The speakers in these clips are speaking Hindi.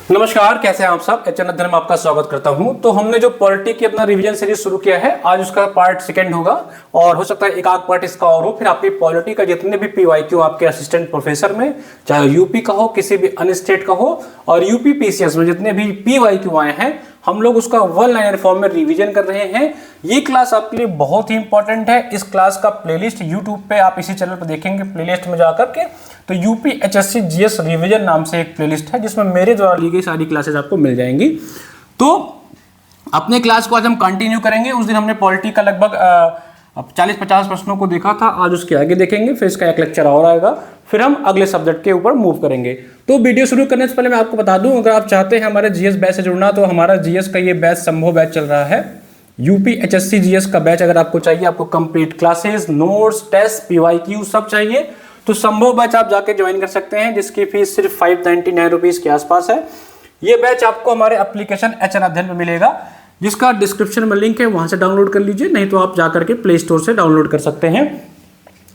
नमस्कार, कैसे हैं आप सब। एचएन अध्ययन में आपका स्वागत करता हूं। तो हमने जो पॉलिटी की अपना रिवीजन सीरीज शुरू किया है, आज उसका पार्ट सेकंड होगा और हो सकता है एक आध पार्ट इसका और हो। फिर आपकी पॉलिटी का जितने भी पीवाईक्यू आपके असिस्टेंट प्रोफेसर में, चाहे यूपी का हो, किसी भी अन्य स्टेट का हो, और यूपी पीसीएस में जितने भी पीवाईक्यू आए हैं, हम लोग उसका वन लाइनर फॉर्म में रिवीजन कर रहे हैं। ये क्लास आपके लिए बहुत ही इंपॉर्टेंट है। इस क्लास का प्लेलिस्ट यूट्यूब पे आप इसी चैनल पर देखेंगे, प्लेलिस्ट में जाकर के तो यूपी एचएससी जीएस रिवीजन नाम से एक प्लेलिस्ट है जिसमें मेरे द्वारा ली गई सारी क्लासेस आपको मिल जाएंगी। तो अपने क्लास को आज हम कंटिन्यू करेंगे। उस दिन हमने पॉलिटी का लगभग 40-50 प्रश्नों को देखा था, आज उसके आगे देखेंगे, फिर इसका एक लेक्चर और आएगा, फिर हम अगले सब्जेक्ट के ऊपर मूव करेंगे। तो वीडियो शुरू करने से पहले मैं आपको बता दूं, अगर आप चाहते हैं हमारे जीएस बैच से जुड़ना, तो हमारा जीएस का ये बैच संभव बैच चल रहा है। यूपी एचएससी जीएस का बैच अगर आपको चाहिए, आपको complete classes, notes, test, PYQ सब चाहिए, तो संभव बैच आप जाके ज्वाइन कर सकते हैं, जिसकी फीस सिर्फ 599 रुपीज के आसपास है। ये बैच आपको हमारे एप्लीकेशन एचएन अध्ययन में मिलेगा, जिसका डिस्क्रिप्शन में लिंक है, वहां से डाउनलोड कर लीजिए, नहीं तो आप जाकर के प्ले स्टोर से डाउनलोड कर सकते हैं।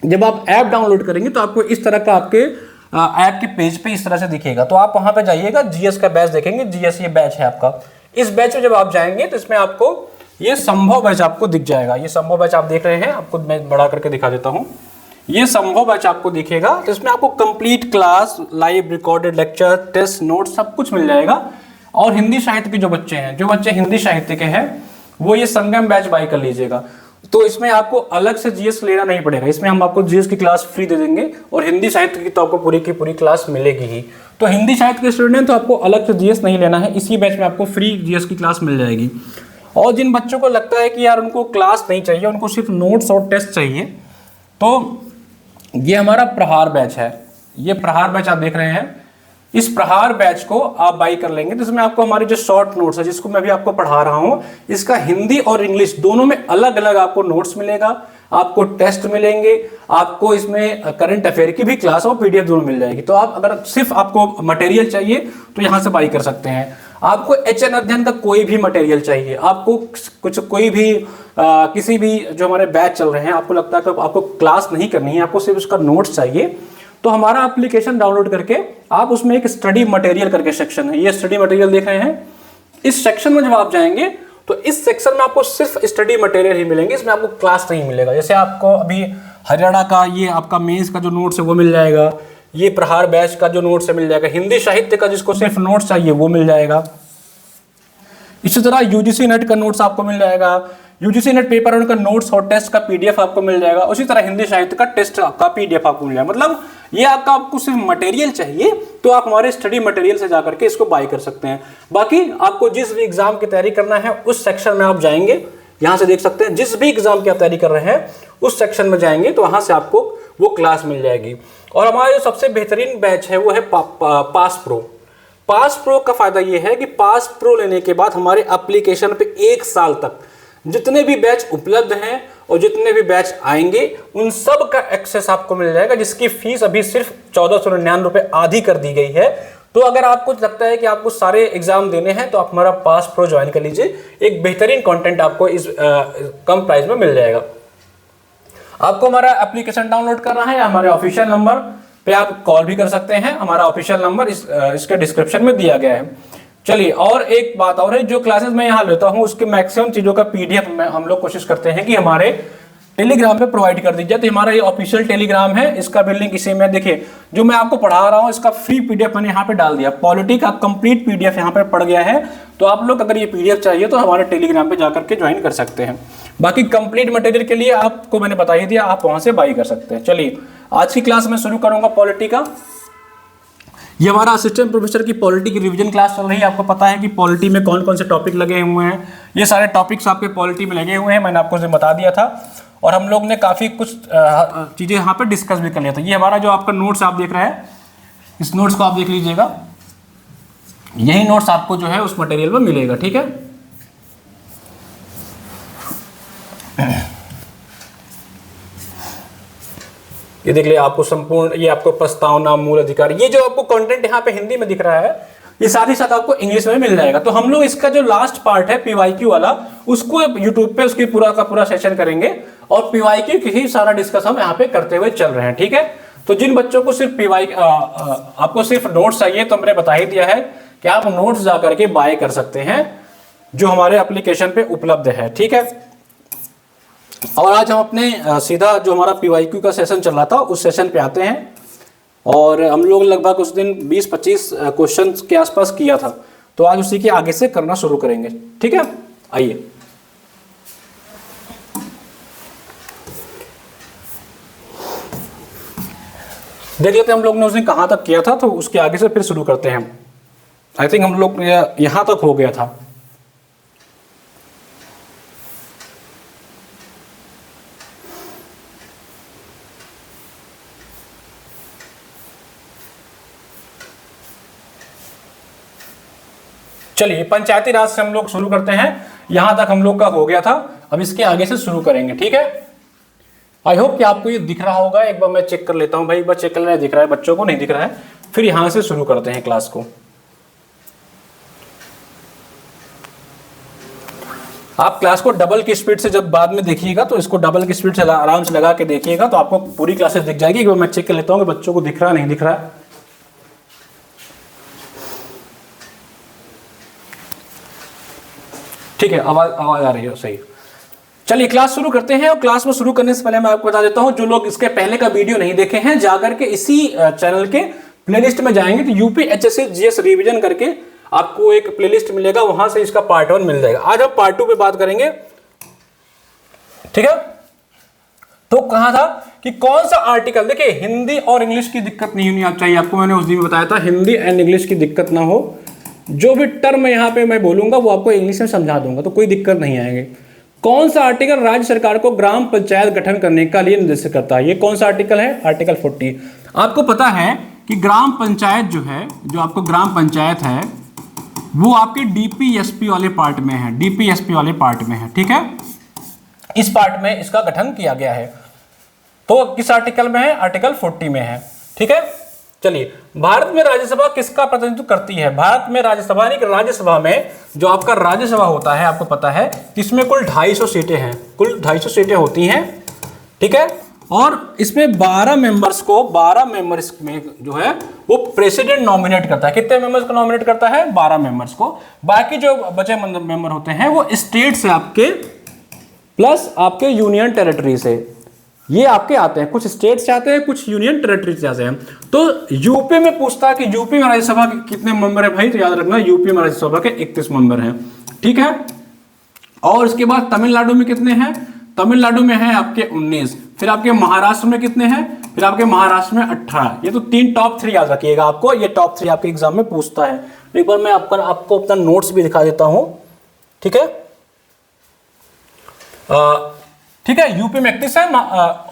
जब आप ऐप डाउनलोड करेंगे तो आपको इस तरह का आपके ऐप के पेज पे इस तरह से दिखेगा, तो आप वहां पे जाइएगा, जीएस का बैच देखेंगे, जीएस ये बैच है आपका। इस बैच में जब आप जाएंगे तो इसमें आपको ये संभव बैच आपको दिख जाएगा। ये संभव बैच आप देख रहे हैं, आपको मैं बढ़ा करके दिखा देता हूँ। ये संभव बैच आपको दिखेगा, तो इसमें आपको complete class, live recorded lecture, test, note सब कुछ मिल जाएगा। और हिंदी साहित्य के जो बच्चे हिंदी साहित्य के हैं, वो ये संगम बैच बाय कर लीजिएगा। तो इसमें आपको अलग से जीएस लेना नहीं पड़ेगा, इसमें हम आपको जीएस की क्लास फ्री दे देंगे और हिंदी साहित्य की तो आपको पूरी की पूरी क्लास मिलेगी ही। तो हिंदी साहित्य के स्टूडेंट तो आपको अलग से जीएस नहीं लेना है, इसी बैच में आपको फ्री जीएस की क्लास मिल जाएगी। और जिन बच्चों को लगता है कि यार उनको क्लास नहीं चाहिए, उनको सिर्फ नोट्स और टेस्ट चाहिए, तो ये हमारा प्रहार बैच है। ये प्रहार बैच आप देख रहे हैं, इस प्रहार बैच को आप बाई कर लेंगे तो इसमें आपको हमारे जो शॉर्ट नोट्स है, जिसको मैं भी आपको पढ़ा रहा हूं, इसका हिंदी और इंग्लिश दोनों में अलग अलग आपको नोट्स मिलेगा, आपको टेस्ट मिलेंगे, आपको इसमें करंट अफेयर की भी क्लास और पीडीएफ दोनों मिल जाएगी। तो आप अगर सिर्फ आपको मटेरियल चाहिए तो यहां से बाई कर सकते हैं। आपको एचएन अध्ययन का कोई भी मटेरियल चाहिए, आपको कोई भी किसी भी जो हमारे बैच चल रहे हैं, आपको लगता है कि आपको क्लास नहीं करनी है, आपको सिर्फ उसका नोट्स चाहिए, तो हमारा एप्लीकेशन डाउनलोड करके आप उसमें एक स्टडी मटेरियल करके सेक्शन है, ये स्टडी मटेरियल देख रहे हैं। इस सेक्शन में जब आप जाएंगे तो इस सेक्शन में आपको सिर्फ स्टडी मटेरियल ही मिलेंगे, इसमें आपको क्लास नहीं मिलेगा। जैसे आपको अभी हरियाणा का ये आपका मेंस का जो नोट्स है वो मिल जाएगा, ये प्रहार बैच का जो नोट्स है मिल जाएगा, हिंदी साहित्य का जिसको सिर्फ नोट्स चाहिए वो मिल जाएगा। इसी तरह यूजीसी नेट का नोट्स आपको मिल जाएगा, यूजीसी नेट पेपर और उनका नोट्स और टेस्ट का पीडीएफ आपको मिल जाएगा। उसी तरह हिंदी साहित्य का टेस्ट का पीडीएफ आपको मिल जाएगा। मतलब ये आपको सिर्फ मटेरियल चाहिए तो आप हमारे स्टडी मटेरियल से जाकर के इसको बाय कर सकते हैं। बाकी आपको जिस भी एग्जाम की तैयारी करना है उस सेक्शन में आप जाएंगे, यहां से देख सकते हैं, जिस भी एग्जाम की आप तैयारी कर रहे हैं उस सेक्शन में जाएंगे तो वहां से आपको वो क्लास मिल जाएगी। और हमारा जो सबसे बेहतरीन बैच है वो है पास प्रो। पास प्रो का फायदा ये है कि पास प्रो लेने के बाद हमारे एप्लीकेशन पे 1 साल तक जितने भी बैच उपलब्ध हैं और जितने भी बैच आएंगे उन सब का एक्सेस आपको मिल जाएगा, जिसकी फीस अभी सिर्फ 1499 रुपए आधी कर दी गई है। तो अगर आपको लगता है कि आपको सारे एग्जाम देने हैं तो आप हमारा पास प्रो ज्वाइन कर लीजिए, एक बेहतरीन कंटेंट आपको इस कम प्राइस में मिल जाएगा। आपको हमारा एप्लीकेशन डाउनलोड करना है, हमारे ऑफिशियल नंबर पे आप कॉल भी कर सकते हैं, हमारा ऑफिशियल नंबर इसके डिस्क्रिप्शन में दिया गया है। चलिए, और एक बात और है, जो क्लासेस मैं यहाँ लेता हूँ उसके मैक्सिमम चीजों का पीडीएफ में हम लोग कोशिश करते हैं कि हमारे टेलीग्राम पे प्रोवाइड कर दीजिए। तो हमारा ये ऑफिशियल टेलीग्राम है, इसका भी लिंक इसी में देखिए, जो मैं आपको पढ़ा रहा हूँ इसका फ्री पीडीएफ मैंने यहाँ पे डाल दिया, पॉलिटी का कंप्लीट पीडीएफ यहाँ पे पड़ गया है। तो आप लोग अगर ये पीडीएफ चाहिए तो हमारे टेलीग्राम पे जाकर के ज्वाइन कर सकते हैं। बाकी कंप्लीट मटेरियल के लिए आपको मैंने बता ही दिया, आप वहां से बाई कर सकते हैं। चलिए, आज की क्लास में शुरू करूंगा पॉलिटी का। ये हमारा असिस्टेंट प्रोफेसर की पॉलिटी की रिवीजन क्लास चल रही है। आपको पता है कि पॉलिटी में कौन कौन से टॉपिक लगे हुए हैं, ये सारे टॉपिक्स आपके पॉलिटी में लगे हुए हैं, मैंने आपको बता दिया था। और हम लोग ने काफ़ी कुछ चीज़ें यहाँ पे डिस्कस भी कर लिया था। ये हमारा जो आपका नोट्स आप देख रहे हैं, इस नोट्स को आप देख लीजिएगा, यही नोट्स आपको जो है उस मटेरियल में मिलेगा, ठीक है। ये देख लिया आपको संपूर्ण, ये आपको प्रस्तावना, मूल अधिकार, ये जो आपको कंटेंट यहाँ पे हिंदी में दिख रहा है, ये साथ ही साथ आपको इंग्लिश में मिल जाएगा। तो हम लोग इसका जो लास्ट पार्ट है पीवाईक्यू वाला, उसको यूट्यूब पे उसकी पूरा का पूरा सेशन करेंगे और पीवाईक्यू की ही सारा डिस्कस हम यहाँ पे करते हुए चल रहे हैं, ठीक है। तो जिन बच्चों को सिर्फ आपको सिर्फ नोट्स चाहिए, तो हमने बता ही दिया है कि आप नोट्स जा करके बाय कर सकते हैं जो हमारे एप्लीकेशन पे उपलब्ध है। ठीक है, और आज हम अपने सीधा जो हमारा पीवाईक्यू का सेशन चल रहा था उस सेशन पे आते हैं। और हम लोग लगभग उस दिन 20-25 क्वेश्चन के आसपास किया था, तो आज उसी के आगे से करना शुरू करेंगे। ठीक है, आइए देख लेते हैं हम लोग ने उस दिन कहाँ तक किया था, तो उसके आगे से फिर शुरू करते हैं। आई थिंक हम लोग यहां तक हो गया था। चलिए पंचायती राज से हम लोग शुरू करते हैं, यहां तक हम लोग का हो गया था, अब इसके आगे से शुरू करेंगे। ठीक है, आई होप कि आपको ये दिख रहा होगा। एक बार मैं चेक कर लेता हूं भाई, एक बार चेक कर लेना, दिख रहा है, बच्चों को नहीं दिख रहा है। फिर यहां से शुरू करते हैं क्लास को। आप क्लास को डबल की स्पीड से जब बाद में देखिएगा तो इसको डबल की स्पीड से आराम से लगा के देखिएगा तो आपको पूरी क्लासेस दिख जाएगी। एक बार मैं चेक कर लेता हूं कि बच्चों को दिख रहा नहीं दिख रहा है। ठीक है, आवाज आ रही है, सही। चलिए क्लास शुरू करते हैं। और क्लास में शुरू करने से पहले मैं आपको बता देता हूं, जो लोग इसके पहले का वीडियो नहीं देखे हैं जाकर के इसी चैनल के प्लेलिस्ट में जाएंगे तो यूपी एचएससी जीएस रिवीजन करके आपको एक प्लेलिस्ट मिलेगा, वहां से इसका पार्ट 1 मिल जाएगा। आज हम पार्ट 2 पे बात करेंगे। ठीक है, तो कहा था कि कौन सा आर्टिकल, देखिए हिंदी और इंग्लिश की दिक्कत नहीं होनी चाहिए आपको। मैंने उस दिन बताया था हिंदी एंड इंग्लिश की दिक्कत ना हो, जो भी टर्म यहाँ पे मैं बोलूंगा वो आपको इंग्लिश में समझा दूंगा, तो कोई दिक्कत नहीं आएगी। कौन सा आर्टिकल राज्य सरकार को ग्राम पंचायत गठन करने का लिए निर्देशित करता है? ये कौन सा आर्टिकल है? आर्टिकल 40। आपको पता है कि ग्राम पंचायत जो है, जो आपको ग्राम पंचायत है वो आपके डीपीएसपी वाले पार्ट में है, डीपीएसपी वाले पार्ट में है। ठीक है, इस पार्ट में इसका गठन किया गया है। तो किस आर्टिकल में है? आर्टिकल 40 में है। ठीक है, चलिए भारत में राज्यसभा किसका प्रतिनिधित्व करती है? भारत में राज्यसभा यानी कि राज्यसभा में जो आपका राज्यसभा होता है, आपको पता है कि इसमें कुल 250 सीटें हैं, कुल 250 सीटें होती हैं। ठीक है, और इसमें 12 मेंबर्स में जो है वो प्रेसिडेंट नॉमिनेट करता है। कितने मेंबर्स को नॉमिनेट करता है? 12 मेंबर्स को। बाकी जो बचे मेंबर होते हैं वो स्टेट से आपके प्लस आपके यूनियन टेरिटरी से, ये आपके आते हैं। कुछ स्टेट से आते हैं, कुछ यूनियन टेरिटरी से आते हैं। तो यूपी में पूछता है कि यूपी में राज्यसभा के कितने मेंबर है भाई, तो याद रखना यूपी में राज्यसभा के 31 मेंबर हैं। ठीक है, और इसके बाद तमिलनाडु में कितने हैं? तमिलनाडु में है आपके 19। फिर आपके महाराष्ट्र में कितने हैं? फिर आपके महाराष्ट्र में 18। ये तो 3 टॉप 3 याद रखिएगा आपको, ये टॉप 3 आपके एग्जाम में पूछता है। एक बार मैं आपको अपना नोट्स भी दिखा देता हूं। ठीक है, ठीक है, यूपी में 31 है,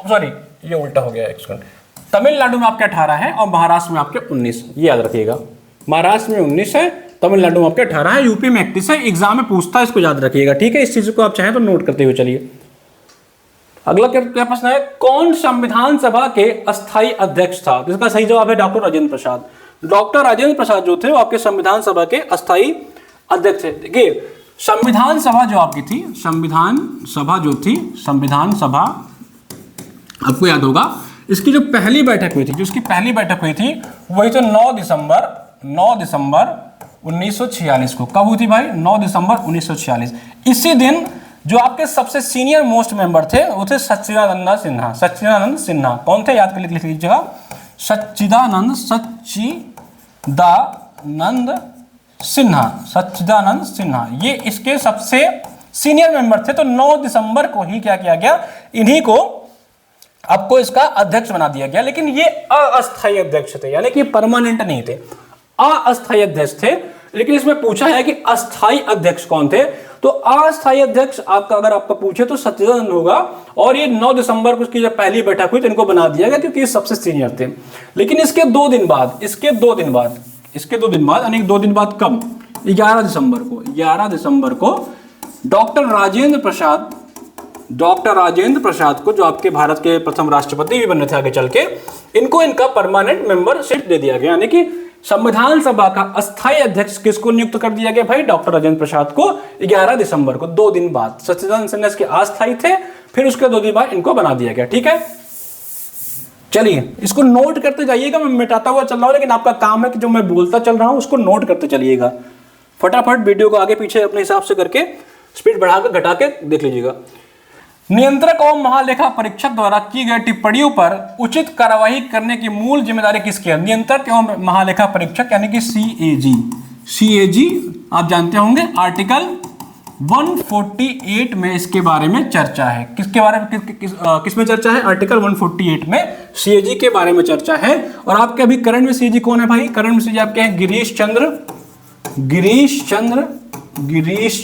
सॉरी ये उल्टा हो गया, एक सेकंड। तमिलनाडु में आपके 18 है और महाराष्ट्र में आपके 19, ये याद रखिएगा। महाराष्ट्र में 19 है, तमिलनाडु में आपके 18 है, यूपी में 31 है। एग्जाम में पूछता है, इसको याद रखिएगा। ठीक है, इस चीज को आप चाहें तो नोट करते हुए चलिए। अगला क्या प्रश्न है? कौन संविधान सभा के अस्थायी अध्यक्ष था? तो इसका सही जवाब है डॉक्टर राजेंद्र प्रसाद। डॉक्टर राजेंद्र प्रसाद जो थे वो आपके संविधान सभा के अस्थायी अध्यक्ष थे। देखिए संविधान सभा जो आपकी थी, संविधान सभा जो थी, संविधान सभा आपको याद होगा, इसकी जो पहली बैठक हुई थी, जो इसकी पहली बैठक हुई थी वही तो 9 दिसंबर 1946 को। कब हुई थी भाई? 9 दिसंबर 1946। इसी दिन जो आपके सबसे सीनियर मोस्ट मेंबर थे वो थे सच्चिदानंद सिन्हा। सच्चिदानंद सिन्हा कौन थे? याद कर लिख लीजिएगा। सच्चिदानंद सिन्हा, ये इसके सबसे सीनियर मेंबर थे। तो 9 दिसंबर को ही क्या किया गया? इन्हीं को आपको इसका अध्यक्ष बना दिया गया। लेकिन ये अस्थायी अध्यक्ष थे, यानी कि परमानेंट नहीं थे, अस्थायी अध्यक्ष थे। लेकिन इसमें पूछा है कि अस्थायी अध्यक्ष कौन थे, तो अस्थायी अध्यक्ष आपका अगर आपका पूछे तो सच्चिदानंद होगा। और ये 9 दिसंबर को इसकी जब पहली बैठक हुई तो इनको बना दिया गया क्योंकि ये सबसे सीनियर थे। लेकिन इसके 2 दिन बाद यानी 2 दिन बाद कब? 11 दिसंबर को डॉक्टर राजेंद्र प्रसाद को, जो आपके भारत के प्रथम राष्ट्रपति भी बनने थे आगे चल के, इनको इनका परमानेंट मेंबरशिप दे दिया गया। यानी कि संविधान सभा का अस्थायी अध्यक्ष किसको नियुक्त कर दिया गया भाई? डॉक्टर राजेंद्र प्रसाद को 11 दिसंबर को, 2 दिन बाद। सच्चिदानंद सिन्हा के अस्थायी थे, फिर उसके 2 दिन बाद इनको बना दिया गया। ठीक है, चलिए इसको नोट करते जाइएगा, मैं मिटाता हुआ चल रहा हूं, लेकिन आपका काम है कि जो मैं बोलता चल रहा हूं उसको नोट करते चलिएगा। फटाफट वीडियो को आगे पीछे अपने हिसाब से करके स्पीड बढ़ाकर घटा के देख लीजिएगा। नियंत्रक और महालेखा परीक्षक द्वारा की गई टिप्पणियों पर उचित कार्रवाई करने की मूल जिम्मेदारी किसकी है? नियंत्रक एवं महालेखा परीक्षक यानी कि सीएजी। सीएजी आप जानते होंगे आर्टिकल 148 में इसके बारे में चर्चा है। किसके बारे में किसमें चर्चा है? आर्टिकल 148 में सीएजी के बारे में चर्चा है। और आपके अभी करंट में सीएजी कौन है भाई? करंट में सीएजी आपके हैं गिरीश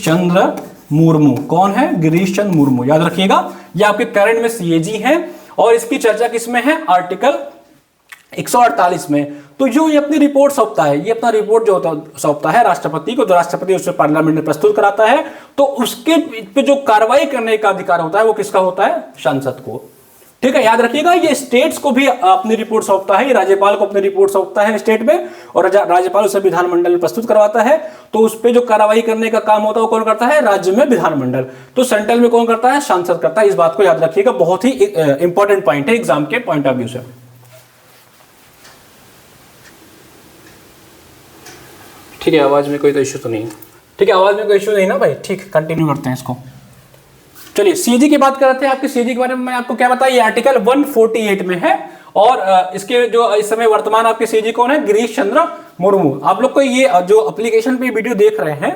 चंद्र मुर्मू। कौन है? गिरीश चंद्र मुर्मू, याद रखिएगा। ये आपके करंट में सीएजी है और इसकी चर्चा किसमें है? आर्टिकल 148 में। तो जो ये अपनी रिपोर्ट सौंपता है, ये अपना रिपोर्ट जो सौंपता है राष्ट्रपति को, तो राष्ट्रपति उसे पार्लियामेंट में प्रस्तुत कराता है, तो उसके पे जो कार्रवाई करने का अधिकार होता है वो किसका होता है? संसद को। ठीक है, याद रखिएगा। ये स्टेट्स को भी अपनी रिपोर्ट सौंपता है, ये राज्यपाल को अपनी रिपोर्ट सौंपता है स्टेट में, और राज्यपाल उसे विधानमंडल में प्रस्तुत करवाता है। तो उस पर जो कार्रवाई करने का काम होता है वो कौन करता है? राज्य में विधानमंडल। तो सेंट्रल में कौन करता है? सांसद करता है। इस बात को याद रखिएगा, बहुत ही इंपॉर्टेंट पॉइंट है एग्जाम के पॉइंट ऑफ व्यू से। ठीक है, आवाज में कोई तो इश्यू तो नहीं? ठीक है, आवाज में कोई इश्यू नहीं ना भाई? ठीक, कंटिन्यू करते हैं इसको। चलिए सीएजी की बात करते हैं। आपके सीएजी के बारे में मैं आपको क्या बताया? ये आर्टिकल 148 में है और इसके जो इस समय वर्तमान आपके सीएजी कौन है? गिरीश चंद्र मुर्मू। आप लोग को ये जो एप्लीकेशन पे वीडियो देख रहे हैं,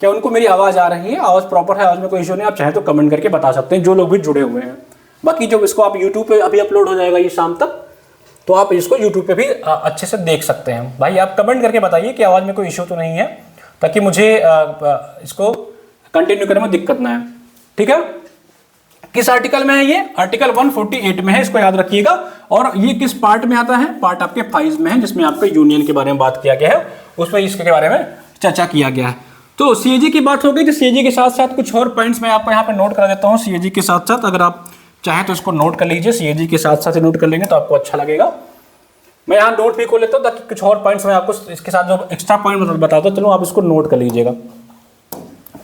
क्या उनको मेरी आवाज आ रही है? आवाज प्रॉपर है, आवाज में कोई इश्यू नहीं? आप चाहे तो कमेंट करके बता सकते हैं, जो लोग भी जुड़े हुए हैं। बाकी जब इसको आप यूट्यूब पे अभी अपलोड हो जाएगा ये शाम तक, तो आप इसको यूट्यूब पे भी अच्छे से देख सकते हैं। भाई आप कमेंट करके बताइए कि आवाज में कोई इश्यू तो नहीं है, ताकि मुझे इसको कंटिन्यू करने में दिक्कत ना है। ठीक है, किस आर्टिकल में है ये? आर्टिकल 148 में है, इसको याद रखिएगा। और ये किस पार्ट में आता है? पार्ट आपके 5 में है, जिसमें आपके यूनियन के बारे में बात किया गया है, उसमें इसके बारे में चर्चा किया गया है। तो सीएजी की बात हो गई। तो सीएजी के साथ साथ कुछ और पॉइंट्स मैं आपको यहाँ पे नोट करा देता हूँ। सीएजी के साथ साथ अगर आप चाहे तो इसको नोट कर लीजिए, सीएजी के साथ साथ नोट कर लेंगे तो आपको अच्छा लगेगा। मैं यहाँ नोट भी खोल लेता हूँ ताकि कुछ और पॉइंट्स मैं आपको इसके साथ जो एक्स्ट्रा पॉइंट बताता हूँ, चलो आप इसको नोट कर लीजिएगा।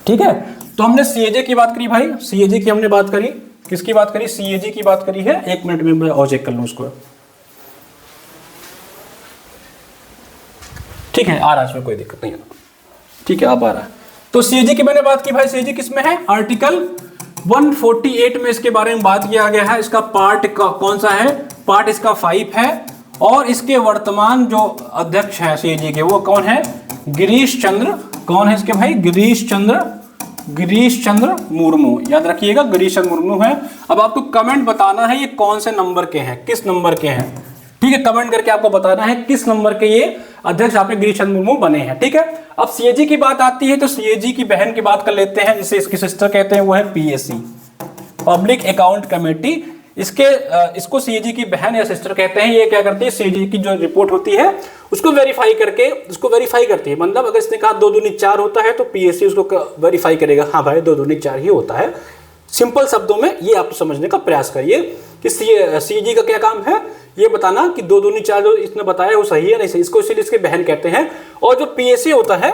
ठीक है, तो हमने सीएजी की बात करी भाई, सीएजी की हमने बात करी। किसकी बात करी? सीएजी की बात करी है। 1 मिनट में मैं और चेक कर लूँ उसको। ठीक है, आ रहा है, इसमें कोई दिक्कत नहीं है। ठीक है, अब आ रहा है। तो सीएजी की मैंने बात की भाई। सीएजी किसमें है? आर्टिकल 148 में इसके बारे में बात किया गया है। इसका पार्ट कौन सा है? पार्ट इसका 5 है। और इसके वर्तमान जो अध्यक्ष है सीएजी के, वो कौन है? गिरीश चंद्र। कौन है इसके भाई? गिरीश चंद्र मुर्मू। याद रखिएगा, गिरीश चंद्र मुर्मू है। अब आपको कमेंट बताना है ये कौन से नंबर के हैं, किस नंबर के हैं। ठीक है, कमेंट करके आपको बताना है किस नंबर के ये अध्यक्ष आपके गिरीश चंद्र मुर्मू बने हैं। ठीक है, अब सीएजी की बात आती है तो सीएजी की बहन की बात कर लेते हैं, जिसे इसकी सिस्टर कहते हैं, वो है पीएसी, पब्लिक अकाउंट कमेटी। इसको सीएजी की बहन या सिस्टर कहते हैं। ये क्या करती है? सीएजी की जो रिपोर्ट होती है उसको वेरीफाई करती है। मतलब अगर इसने कहा 2 दूनी 4 होता है तो पीएससी उसको वेरीफाई करेगा, हाँ भाई 2 दूनी 4 ही होता है। सिंपल शब्दों में ये आप समझने का प्रयास करिए कि सीएजी का क्या काम है, ये बताना कि 2 दूनी 4 जो इसने बताया वो सही है नहीं सही। इसको इसलिए इसके बहन कहते हैं। और जो पीएससी होता है,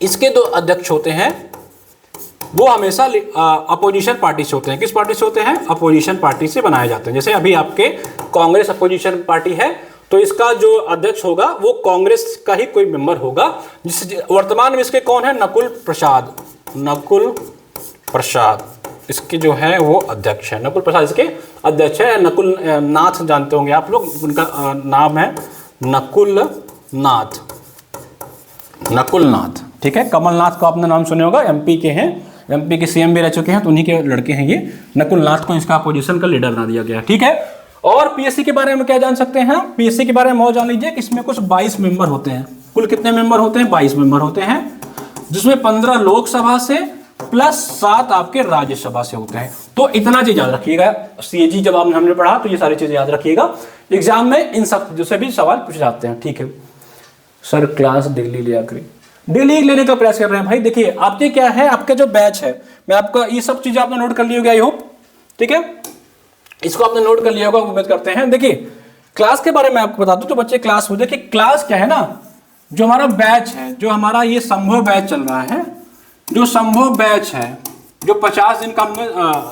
इसके 2 अध्यक्ष होते हैं, वो हमेशा अपोजिशन पार्टी से होते हैं। किस पार्टी से होते हैं? अपोजिशन पार्टी से बनाए जाते हैं। जैसे अभी आपके कांग्रेस अपोजिशन पार्टी है, तो इसका जो अध्यक्ष होगा वो कांग्रेस का ही कोई मेंबर होगा। वर्तमान में इसके कौन है? नकुल प्रसाद इसके जो है वो अध्यक्ष है। नकुल प्रसाद इसके अध्यक्ष है। नकुल नाथ जानते होंगे आप लोग, उनका नाम है नकुल नाथ। ठीक है, कमलनाथ को आपने नाम सुने होगा, एमपी के हैं, एमपी के सीएम भी रह चुके हैं, तो उन्हीं के लड़के हैं ये। नकुल नाथ को इसका अपोजिशन का लीडर बना दिया गया। ठीक है, और पीएससी के बारे में क्या जान सकते हैं? पीएससी के बारे में और जान लीजिए कि इसमें कुछ 22 मेंबर होते हैं। कुल कितने मेंबर होते हैं? 22 मेंबर होते हैं, जिसमें 15 लोकसभा से प्लस 7 आपके राज्यसभा से होते हैं। तो इतना चीज याद रखिएगा। सीएजी जब हमने पढ़ा तो ये सारी चीजें याद रखिएगा। एग्जाम में इन सब से भी सवाल पूछे जाते हैं। ठीक है सर, क्लास डेली लिया करें, डेली लेने का प्रयास कर रहे हैं भाई। देखिए आपके क्या है, आपके जो बैच है, मैं आपका ये सब चीजें आपने नोट कर ली होगी आई होप। ठीक है, इसको आपने नोट कर लिया होगा, उम्मीद करते हैं। देखिए क्लास के बारे में आपको बता दूं तो बच्चे क्लास हो, देखिए क्लास क्या है ना, जो हमारा बैच है, जो हमारा ये संभव बैच चल रहा है, जो संभव बैच है, जो 50 दिन का हमने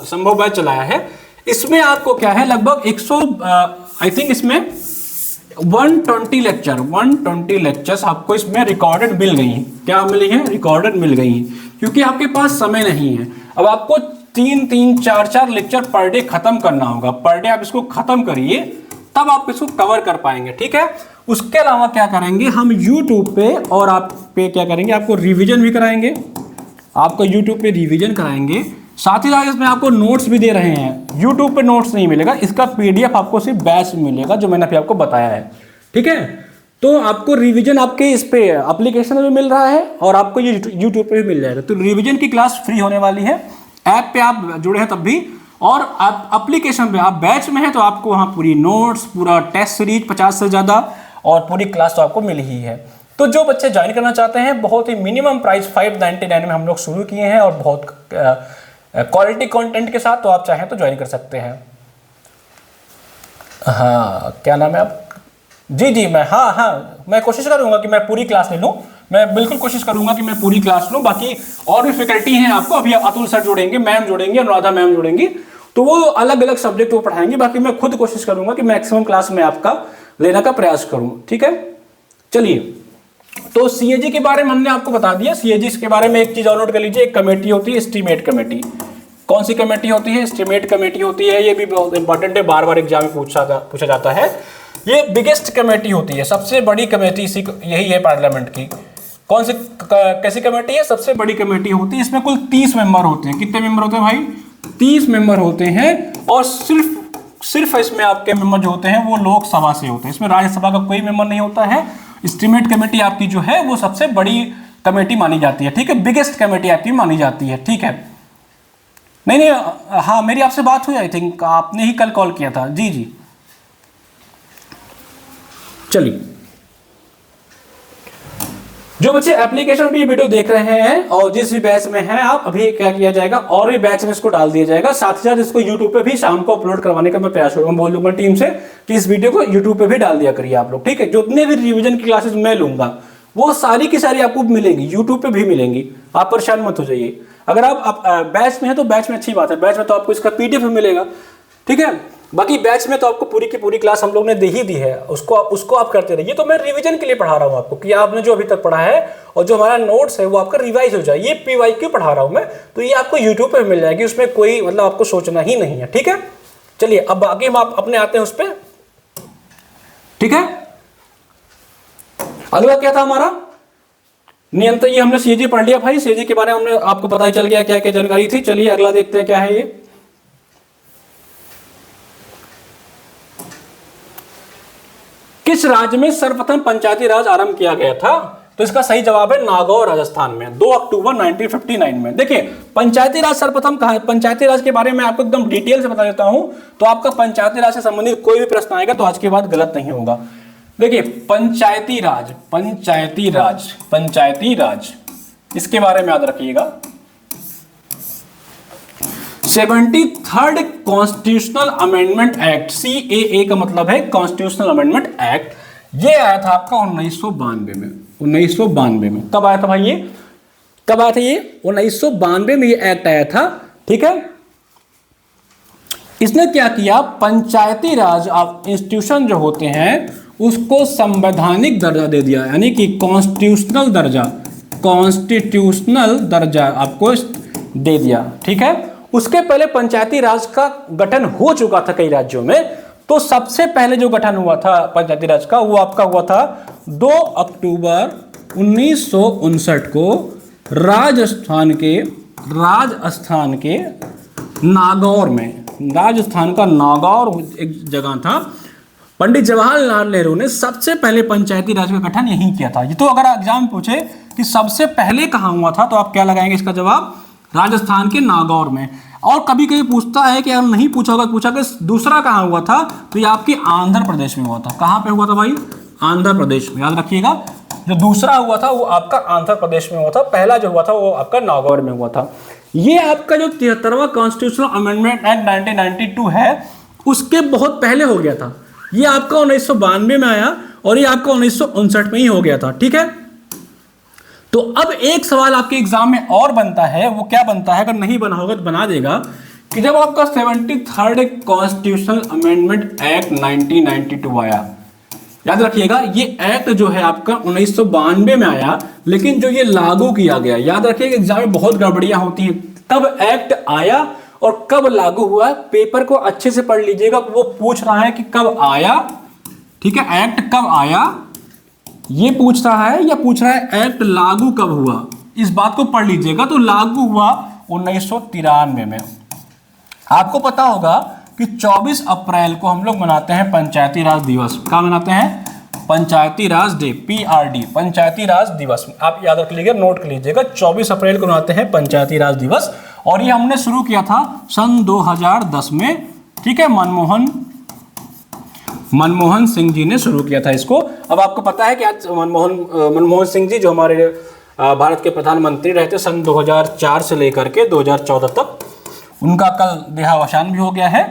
संभव बैच चलाया है, इसमें आपको क्या है लगभग आई थिंक इसमें 120 लेक्चर्स आपको इसमें रिकॉर्डेड मिल गई हैं। क्या मिली हैं? रिकॉर्डेड मिल गई हैं, क्योंकि आपके पास समय नहीं है। अब आपको 3-3, 4-4 लेक्चर पर डे खत्म करना होगा। पर डे आप इसको खत्म करिए, तब आप इसको कवर कर पाएंगे, ठीक है। उसके अलावा क्या करेंगे हम YouTube पे, और आप पे क्या करेंगे, आपको रिवीजन भी कराएंगे, आपको YouTube पे रिवीजन कराएंगे। साथ ही साथ इसमें आपको नोट्स भी दे रहे हैं। YouTube पे नोट्स नहीं मिलेगा, इसका PDF आपको सिर्फ बैच में मिलेगा, जो मैंने अभी आपको बताया है, ठीक है। तो आपको रिवीजन आपके इस पे एप्लीकेशन में मिल रहा है, और आपको ये YouTube पे भी मिल जाएगा। तो रिवीजन की क्लास फ्री होने वाली है। ऐप पे आप जुड़े हैं तब भी, और आप एप्लीकेशन पे आप बैच में हैं तो आपको वहाँ पूरी नोट्स, पूरा टेस्ट सीरीज 50 से ज़्यादा, और पूरी क्लास तो आपको मिल ही है। तो जो बच्चे ज्वाइन करना चाहते हैं, बहुत ही मिनिमम प्राइस 599 में हम लोग शुरू किए हैं, और बहुत क्वालिटी कंटेंट के साथ, तो आप चाहें तो ज्वाइन कर सकते हैं। हाँ, क्या नाम है आप? जी मैं कोशिश करूंगा कि मैं पूरी क्लास ले लूँ। मैं बिल्कुल कोशिश करूंगा कि मैं पूरी क्लास लूँ। बाकी और भी फैकल्टी हैं आपको, अभी अतुल सर जोड़ेंगे, मैम जोड़ेंगे, अनुराधा मैम जोड़ेंगी, तो वो अलग अलग सब्जेक्ट वो पढ़ाएंगे। बाकी मैं खुद कोशिश करूंगा कि मैक्सिमम क्लास में आपका लेने का प्रयास करूँ, ठीक है। चलिए, तो CAG के बारे में हमने आपको बता दिया। CAG के बारे में एक चीज और नोट कर लीजिए, एक कमेटी होती है एस्टीमेट कमेटी। कौन सी कमेटी होती है? एस्टीमेट कमेटी होती है। ये भी बहुत इंपॉर्टेंट है, बार बार एग्जाम में पूछा जाता है। ये बिगेस्ट कमेटी होती है, सबसे बड़ी कमेटी यही है पार्लियामेंट की। कौन सी कैसी कमेटी है? सबसे बड़ी कमेटी होती है। इसमें कुल 30 मेंबर होते हैं। कितने मेंबर होते हैं भाई? 30 मेंबर होते हैं, और सिर्फ इसमें आपके मेंबर जो होते हैं वो लोकसभा से होते हैं। इसमें राज्यसभा का कोई मेंबर नहीं होता है। एस्टीमेट कमेटी आपकी जो है वो सबसे बड़ी कमेटी मानी जाती है, ठीक है। बिगेस्ट कमेटी आपकी मानी जाती है, ठीक है। नहीं, हाँ, मेरी आपसे बात हुई, आई थिंक आपने ही कल कॉल किया था। जी। चलिए, जो बच्चे एप्लीकेशन पे वीडियो देख रहे हैं और जिस भी बैच में हैं आप, अभी क्या किया जाएगा, और भी बैच में इसको डाल दिया जाएगा। साथ ही साथ इसको YouTube पे भी शाम को अपलोड करवाने का मैं प्रयास करूंगा। बोल दूंगा टीम से कि इस वीडियो को YouTube पे भी डाल दिया करिए आप लोग, ठीक है। जितने भी रिवीजन की क्लासेस मैं लूंगा वो सारी की सारी आपको मिलेंगी, YouTube पे भी मिलेंगी, आप परेशान मत हो जाइए। अगर आप बैच में है तो बैच में अच्छी बात है, बैच में तो आपको इसका PDF मिलेगा, ठीक है। बाकी बैच में तो आपको पूरी की पूरी क्लास हम लोग ने दे ही दी है, उसको आप करते रहिए। तो मैं रिवीजन के लिए पढ़ा रहा हूँ आपको, कि आपने जो अभी तक पढ़ा है और जो हमारा नोट्स है वो आपका रिवाइज हो जाए। ये PYQ पढ़ा रहा हूँ मैं, तो ये आपको YouTube पे मिल जाएगी, उसमें कोई मतलब आपको सोचना ही नहीं है, ठीक है। चलिए, अब बाकी हम अपने आते हैं उस पर, ठीक है। अगला क्या था हमारा नियंत्रण? ये हमने CAG पढ़ लिया भाई। CAG के बारे में हमने आपको पता ही चल गया क्या क्या जानकारी थी। चलिए अगला देखते हैं क्या है ये। किस राज्य में सर्वप्रथम पंचायती राज आरंभ किया गया था? तो इसका सही जवाब है नागौर, राजस्थान में, 2 अक्टूबर 1959 में। देखिए, पंचायती राज सर्वप्रथम कहा है। पंचायती राज के बारे में आपको एकदम डिटेल से बता देता हूं, तो आपका पंचायती राज से संबंधित कोई भी प्रश्न आएगा तो आज के बाद गलत नहीं होगा। देखिए, पंचायती राज इसके बारे में याद रखिएगा। 73rd constitutional amendment act, CAA का मतलब है कॉन्स्टिट्यूशनल अमेंडमेंट एक्ट। ये आया था आपका 1992 में। 1992 में कब आया था भाई? ये कब आया था? ये 1992 में ये एक्ट आया था, ठीक है। इसने क्या किया, पंचायती राज इंस्टीट्यूशन जो होते हैं उसको संवैधानिक दर्जा दे दिया, यानी कि कॉन्स्टिट्यूशनल दर्जा आपको दे दिया, ठीक है। उसके पहले पंचायती राज का गठन हो चुका था कई राज्यों में। तो सबसे पहले जो गठन हुआ था पंचायती राज का, वो आपका हुआ था 2 अक्टूबर 1959 को राजस्थान के नागौर में। राजस्थान का नागौर एक जगह था। पंडित जवाहरलाल नेहरू ने सबसे पहले पंचायती राज का गठन यहीं किया था। ये तो अगर एग्जाम पूछे कि सबसे पहले कहाँ हुआ था, तो आप क्या लगाएंगे इसका जवाब? राजस्थान के नागौर में। और कभी कभी पूछता है कि अगर नहीं पूछा कि दूसरा कहाँ हुआ था, तो ये आपके आंध्र प्रदेश में हुआ था। कहाँ पे हुआ था भाई? आंध्र प्रदेश में। याद रखिएगा, जो दूसरा हुआ था वो आपका आंध्र प्रदेश में हुआ था, पहला जो हुआ था वो आपका नागौर में हुआ था। ये आपका जो 73वां कॉन्स्टिट्यूशनल अमेंडमेंट एक्ट 1992 है, उसके बहुत पहले हो गया था। ये आपका 1992 में आया और ये आपका 1959 में ही हो गया था, ठीक है। तो अब एक सवाल आपके एग्जाम में और बनता है, वो क्या बनता है, अगर नहीं बना होगा तो बना देगा, कि जब आपका 73rd कॉन्स्टिट्यूशनल अमेंडमेंट एक्ट 1992 आया, याद रखिएगा ये एक्ट जो है आपका 1992 में आया, लेकिन जो ये लागू किया गया, याद रखिएगा एग्जाम में बहुत गड़बड़ियां होती हैं, कब एक्ट आया और कब लागू हुआ, पेपर को अच्छे से पढ़ लीजिएगा। वो पूछ रहा है कि कब आया, ठीक है, एक्ट कब आया ये पूछ रहा है, या पूछ रहा है एक्ट लागू कब हुआ, इस बात को पढ़ लीजिएगा। तो लागू हुआ 1993 में। आपको पता होगा कि 24 अप्रैल को हम लोग मनाते हैं पंचायती राज दिवस। क्या मनाते हैं? पंचायती राज डे, PRD, पंचायती राज दिवस। आप याद रख लीजिएगा, नोट कर लीजिएगा, 24 अप्रैल को मनाते हैं पंचायती राज दिवस। और ये हमने शुरू किया था सन 2010 में, ठीक है, मनमोहन सिंह जी ने शुरू किया था इसको। अब आपको पता है कि आज मनमोहन सिंह जी जो हमारे भारत के प्रधानमंत्री रहे थे सन 2004 से लेकर के 2014 तक, उनका कल देहावसान भी हो गया है।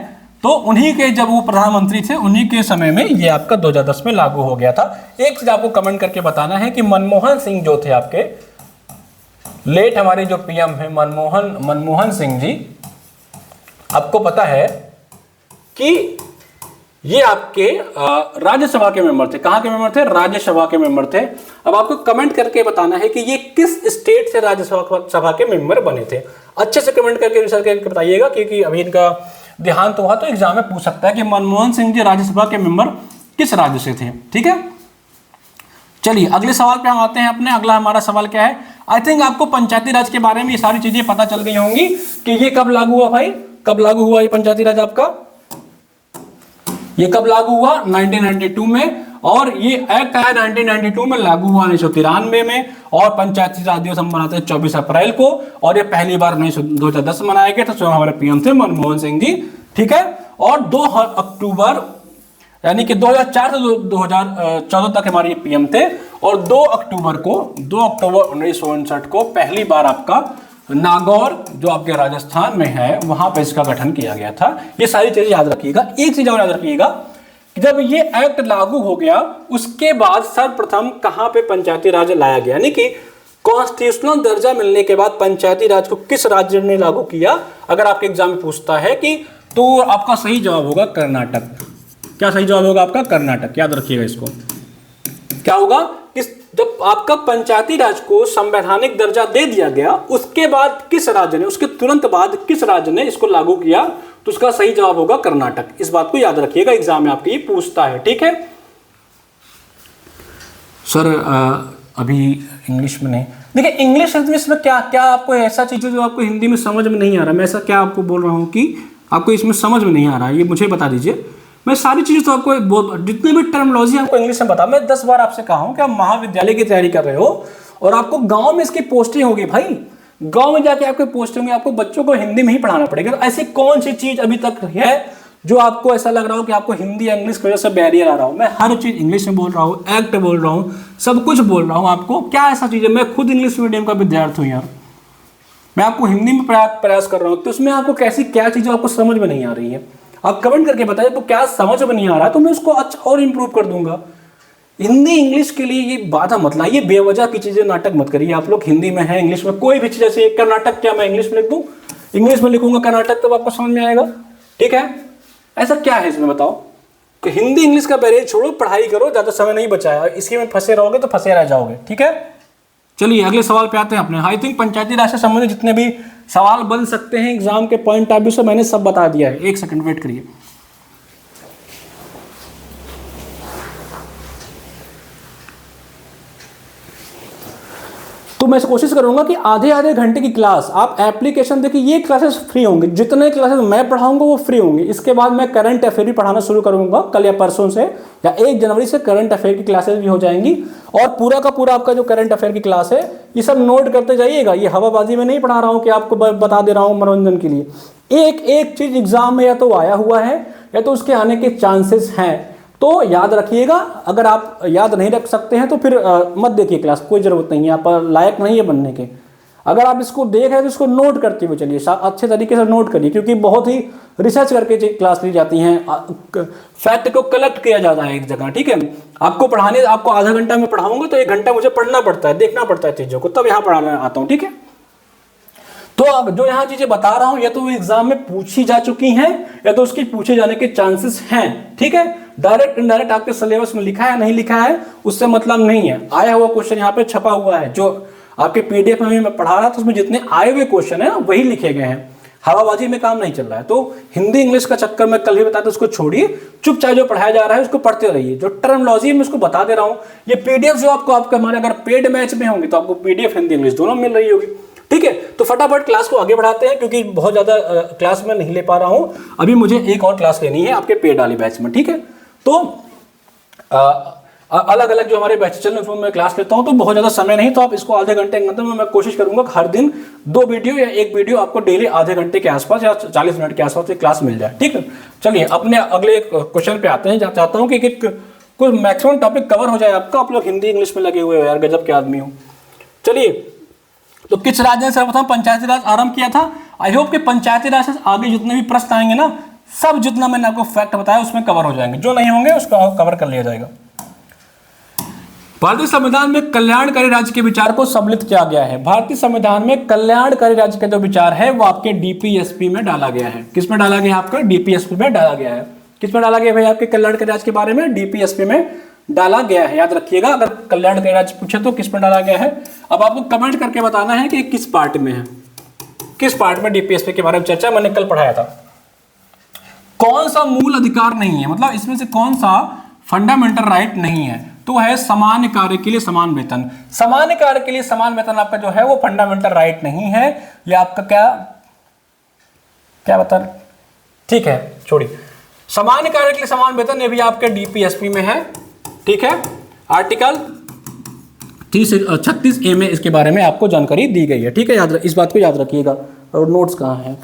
तो उन्हीं के, जब वो प्रधानमंत्री थे, उन्हीं के समय में ये आपका 2010 में लागू हो गया था। एक चीज आपको कमेंट करके बताना है कि मनमोहन सिंह जो थे आपके लेट हमारे जो PM है मनमोहन सिंह जी, आपको पता है कि ये आपके राज्यसभा के मेंबर थे। कहां के मेंबर थे? राज्यसभा के मेंबर थे। अब आपको कमेंट करके बताना है कि ये किस स्टेट से राज्यसभा के मेंबर बने थे। अच्छे से कमेंट करके रिसर्च करके बताइएगा, क्योंकि अभी इनका देहांत हुआ तो एग्जाम में पूछ सकता है कि मनमोहन सिंह जी राज्यसभा के मेंबर किस राज्य से थे। ठीक है, चलिए अगले सवाल पे हम आते हैं अपने। अगला हमारा सवाल क्या है? आई थिंक आपको पंचायती राज के बारे में ये सारी चीजें पता चल गई होंगी कि ये कब लागू हुआ भाई, कब लागू हुआ ये पंचायती राज आपका, ये कब लागू हुआ? 1992 में। और ये एक्ट आया 1992 में, लागू हुआ 1993 में। और पंचायती राज दिवस हम मनाते हैं 24 अप्रैल को। और ये पहली बार 2010 में मनाया गया था। स्वयं हमारे PM थे मनमोहन सिंह जी, ठीक है। और 2 अक्टूबर यानी कि 2004 से 2014 तक हमारे PM थे। और 2 अक्टूबर 1959 को पहली बार आपका नागौर जो आपके राजस्थान में है वहां पर इसका गठन किया गया था। ये सारी चीजें याद रखिएगा। एक चीज और याद रखिएगा कि जब ये एक्ट लागू हो गया उसके बाद सर्वप्रथम कहां पे पंचायती राज लाया गया, यानी कि कॉन्स्टिट्यूशनल दर्जा मिलने के बाद पंचायती राज को किस राज्य ने लागू किया। अगर आपके एग्जाम में पूछता है कि, तो आपका सही जवाब होगा कर्नाटक। क्या सही जवाब होगा आपका? कर्नाटक। याद रखिएगा इसको। क्या होगा कि जब आपका पंचायती राज को संवैधानिक दर्जा दे दिया गया उसके बाद किस राज्य ने, उसके तुरंत बाद किस राज्य ने इसको लागू किया, तो उसका सही जवाब होगा कर्नाटक। इस बात को याद रखिएगा, एग्जाम में आपके ये पूछता है। ठीक है सर, अभी इंग्लिश में नहीं। देखिए इंग्लिश में क्या क्या आपको ऐसा चीज जो आपको हिंदी में समझ में नहीं आ रहा, मैं ऐसा क्या आपको बोल रहा हूं कि आपको इसमें समझ में नहीं आ रहा है, ये मुझे बता दीजिए। मैं सारी चीजें तो आपको जितनी भी टर्मिनोलॉजी आपको इंग्लिश में बता, मैं 10 बार आपसे कहा हूं कि आप महाविद्यालय की तैयारी कर रहे हो और आपको गांव में इसकी पोस्टिंग होगी भाई, गांव में जाके आपकी पोस्टिंग होगी, आपको बच्चों को हिंदी में ही पढ़ाना पड़ेगा। तो ऐसी कौन सी चीज अभी तक है जो आपको ऐसा लग रहा हो कि आपको हिंदी या इंग्लिश की वजह से बैरियर आ रहा हो? मैं हर चीज इंग्लिश में बोल रहा हूँ, एक्ट बोल रहा हूँ, सब कुछ बोल रहा हूँ आपको। क्या ऐसा चीज है? मैं खुद इंग्लिश मीडियम का विद्यार्थी हूँ यार, मैं आपको हिंदी में प्रयास कर रहा हूँ, तो उसमें आपको कैसी क्या चीजें आपको समझ में नहीं आ रही है? आप कमेंट करके बताइए तो क्या समझ में नहीं आ रहा तो मैं उसको अच्छा और इंप्रूव कर दूंगा। हिंदी इंग्लिश के लिए ये बाधा मत लाइए, बेवजह की चीजें नाटक मत करिए। आप लोग हिंदी में है, इंग्लिश में कोई भी चीज, जैसे कर्नाटक क्या मैं इंग्लिश में लिख दूं, इंग्लिश में लिखूंगा कर्नाटक, तब आपको समझ में आएगा। ठीक है, ऐसा क्या है इसमें बताओ कि हिंदी इंग्लिश का बैरियर छोड़ो, पढ़ाई करो, ज्यादा समय नहीं बचाया, इसके में फंसे रहोगे तो फंसे रह जाओगे। ठीक है, चलिए अगले सवाल पे आते हैं अपने। आई थिंक पंचायती राज से संबंधित जितने भी सवाल बन सकते हैं एग्जाम के पॉइंट ऑफ व्यू से मैंने सब बता दिया है। एक सेकंड वेट करिए। तो मैं कोशिश करूंगा कि आधे घंटे की क्लास आप एप्लीकेशन देखिए, ये क्लासेस फ्री होंगे, जितने क्लासेस मैं पढ़ाऊंगा वो फ्री होंगे। इसके बाद मैं करंट अफेयर भी पढ़ाना शुरू करूंगा कल या परसों से, या 1 जनवरी से करंट अफेयर की क्लासेस भी हो जाएंगी। और पूरा का पूरा आपका जो करंट अफेयर की क्लास है ये सब नोट करते जाइएगा। ये हवाबाजी में नहीं पढ़ा रहा हूँ कि आपको बता दे रहा हूँ मनोरंजन के लिए। एक एक चीज एग्जाम में या तो आया हुआ है या तो उसके आने के चांसेस हैं, तो याद रखिएगा। अगर आप याद नहीं रख सकते हैं तो फिर मत देखिए क्लास, कोई जरूरत नहीं है, आप लायक नहीं है बनने के। अगर आप इसको देख रहे हैं तो इसको नोट करते हुए चलिए, अच्छे तरीके से नोट करिए, क्योंकि बहुत ही रिसर्च करके क्लास ली जाती हैं, फैक्ट को कलेक्ट किया जाता है एक जगह। ठीक है, आपको पढ़ाने, आपको आधा घंटा में पढ़ाऊंगा तो 1 घंटा मुझे पढ़ना पड़ता है, देखना पड़ता है चीज़ों को, तब यहाँ पढ़ाना आता हूँ। ठीक है, तो अब जो यहाँ चीजें बता रहा हूं या तो एग्जाम में पूछी जा चुकी हैं या तो उसकी पूछे जाने के चांसेस हैं, ठीक है। डायरेक्ट इनडायरेक्ट आपके सिलेबस में लिखा है नहीं लिखा है उससे मतलब नहीं है। आया हुआ क्वेश्चन यहाँ पे छपा हुआ है, जो आपके पीडीएफ में मैं पढ़ा रहा था उसमें जितने आए हुए क्वेश्चन है वही लिखे गए हैं, हवाबाजी में काम नहीं चल रहा है। तो हिंदी इंग्लिश का चक्कर में कल ही बताया था उसको छोड़िए, चुपचाप जो पढ़ाया जा रहा है उसको पढ़ते रहिए। जो टर्मिनोलॉजी मैं उसको बता दे रहा हूं, ये पीडीएफ जो आपको हमारे अगर पेड मैच में होंगे तो आपको पीडीएफ हिंदी इंग्लिश दोनों मिल रही होगी, ठीक है। तो फटाफट क्लास को आगे बढ़ाते हैं क्योंकि बहुत ज्यादा क्लास में नहीं ले पा रहा हूं, अभी मुझे एक और क्लास लेनी है आपके पेड वाली बैच में, ठीक है। तो अलग अलग जो हमारे बैच चल रहे हैं उसमें मैं क्लास लेता हूं, तो बहुत ज्यादा समय नहीं, तो आप इसको आधे घंटे के अंदर मैं कोशिश करूंगा हर दिन 2 वीडियो या 1 वीडियो आपको डेली आधे घंटे के आसपास या 40 मिनट के आसपास क्लास मिल जाए, ठीक है। चलिए अपने अगले क्वेश्चन पे आते हैं। चाहता हूं कि कोई मैक्सिमम टॉपिक कवर हो जाए आपका। आप लोग हिंदी इंग्लिश में लगे हुए हो यार, गजब के आदमी हो। चलिए, तो किस राज्य ने सर्वप्रथम पंचायती राज आरंभ किया था? आई होप कि पंचायती राज से आगे जितने भी प्रश्न आएंगे ना, सब जितना मैंने आपको फैक्ट बताया उसमें कवर हो जाएंगे, जो नहीं होंगे उसको कवर कर लिया जाएगा। भारतीय संविधान में कल्याणकारी राज्य के विचार को सम्मिलित किया गया है। भारतीय संविधान में कल्याणकारी राज्य का जो विचार है वो आपके डीपीएसपी में डाला गया है। किस में डाला गया है? आपका डीपीएसपी में डाला गया है। किस में डाला गया भाई? आपके कल्याणकारी राज्य के बारे में डीपीएसपी में डाला गया है, याद रखिएगा। अगर कल्याणकारी राज्य पूछे तो किस में डाला गया है। अब आपको कमेंट करके बताना है कि किस पार्ट में है, किस पार्ट में डीपीएसपी के बारे में चर्चा मैंने कल पढ़ाया था। कौन सा मूल अधिकार नहीं है, मतलब इसमें से कौन सा फंडामेंटल राइट नहीं है? तो है सामान्य कार्य के लिए समान वेतन। सामान्य कार्य के लिए समान वेतन आपका जो है वो फंडामेंटल राइट नहीं है। ये आपका क्या बता, ठीक है छोड़िए। सामान्य कार्य के लिए समान वेतन ये भी आपके डीपीएसपी में है, ठीक है। आर्टिकल 36A में इसके बारे में आपको जानकारी दी गई है, ठीक है। इस बात को याद रखिएगा। और नोट्स कहाँ हैं?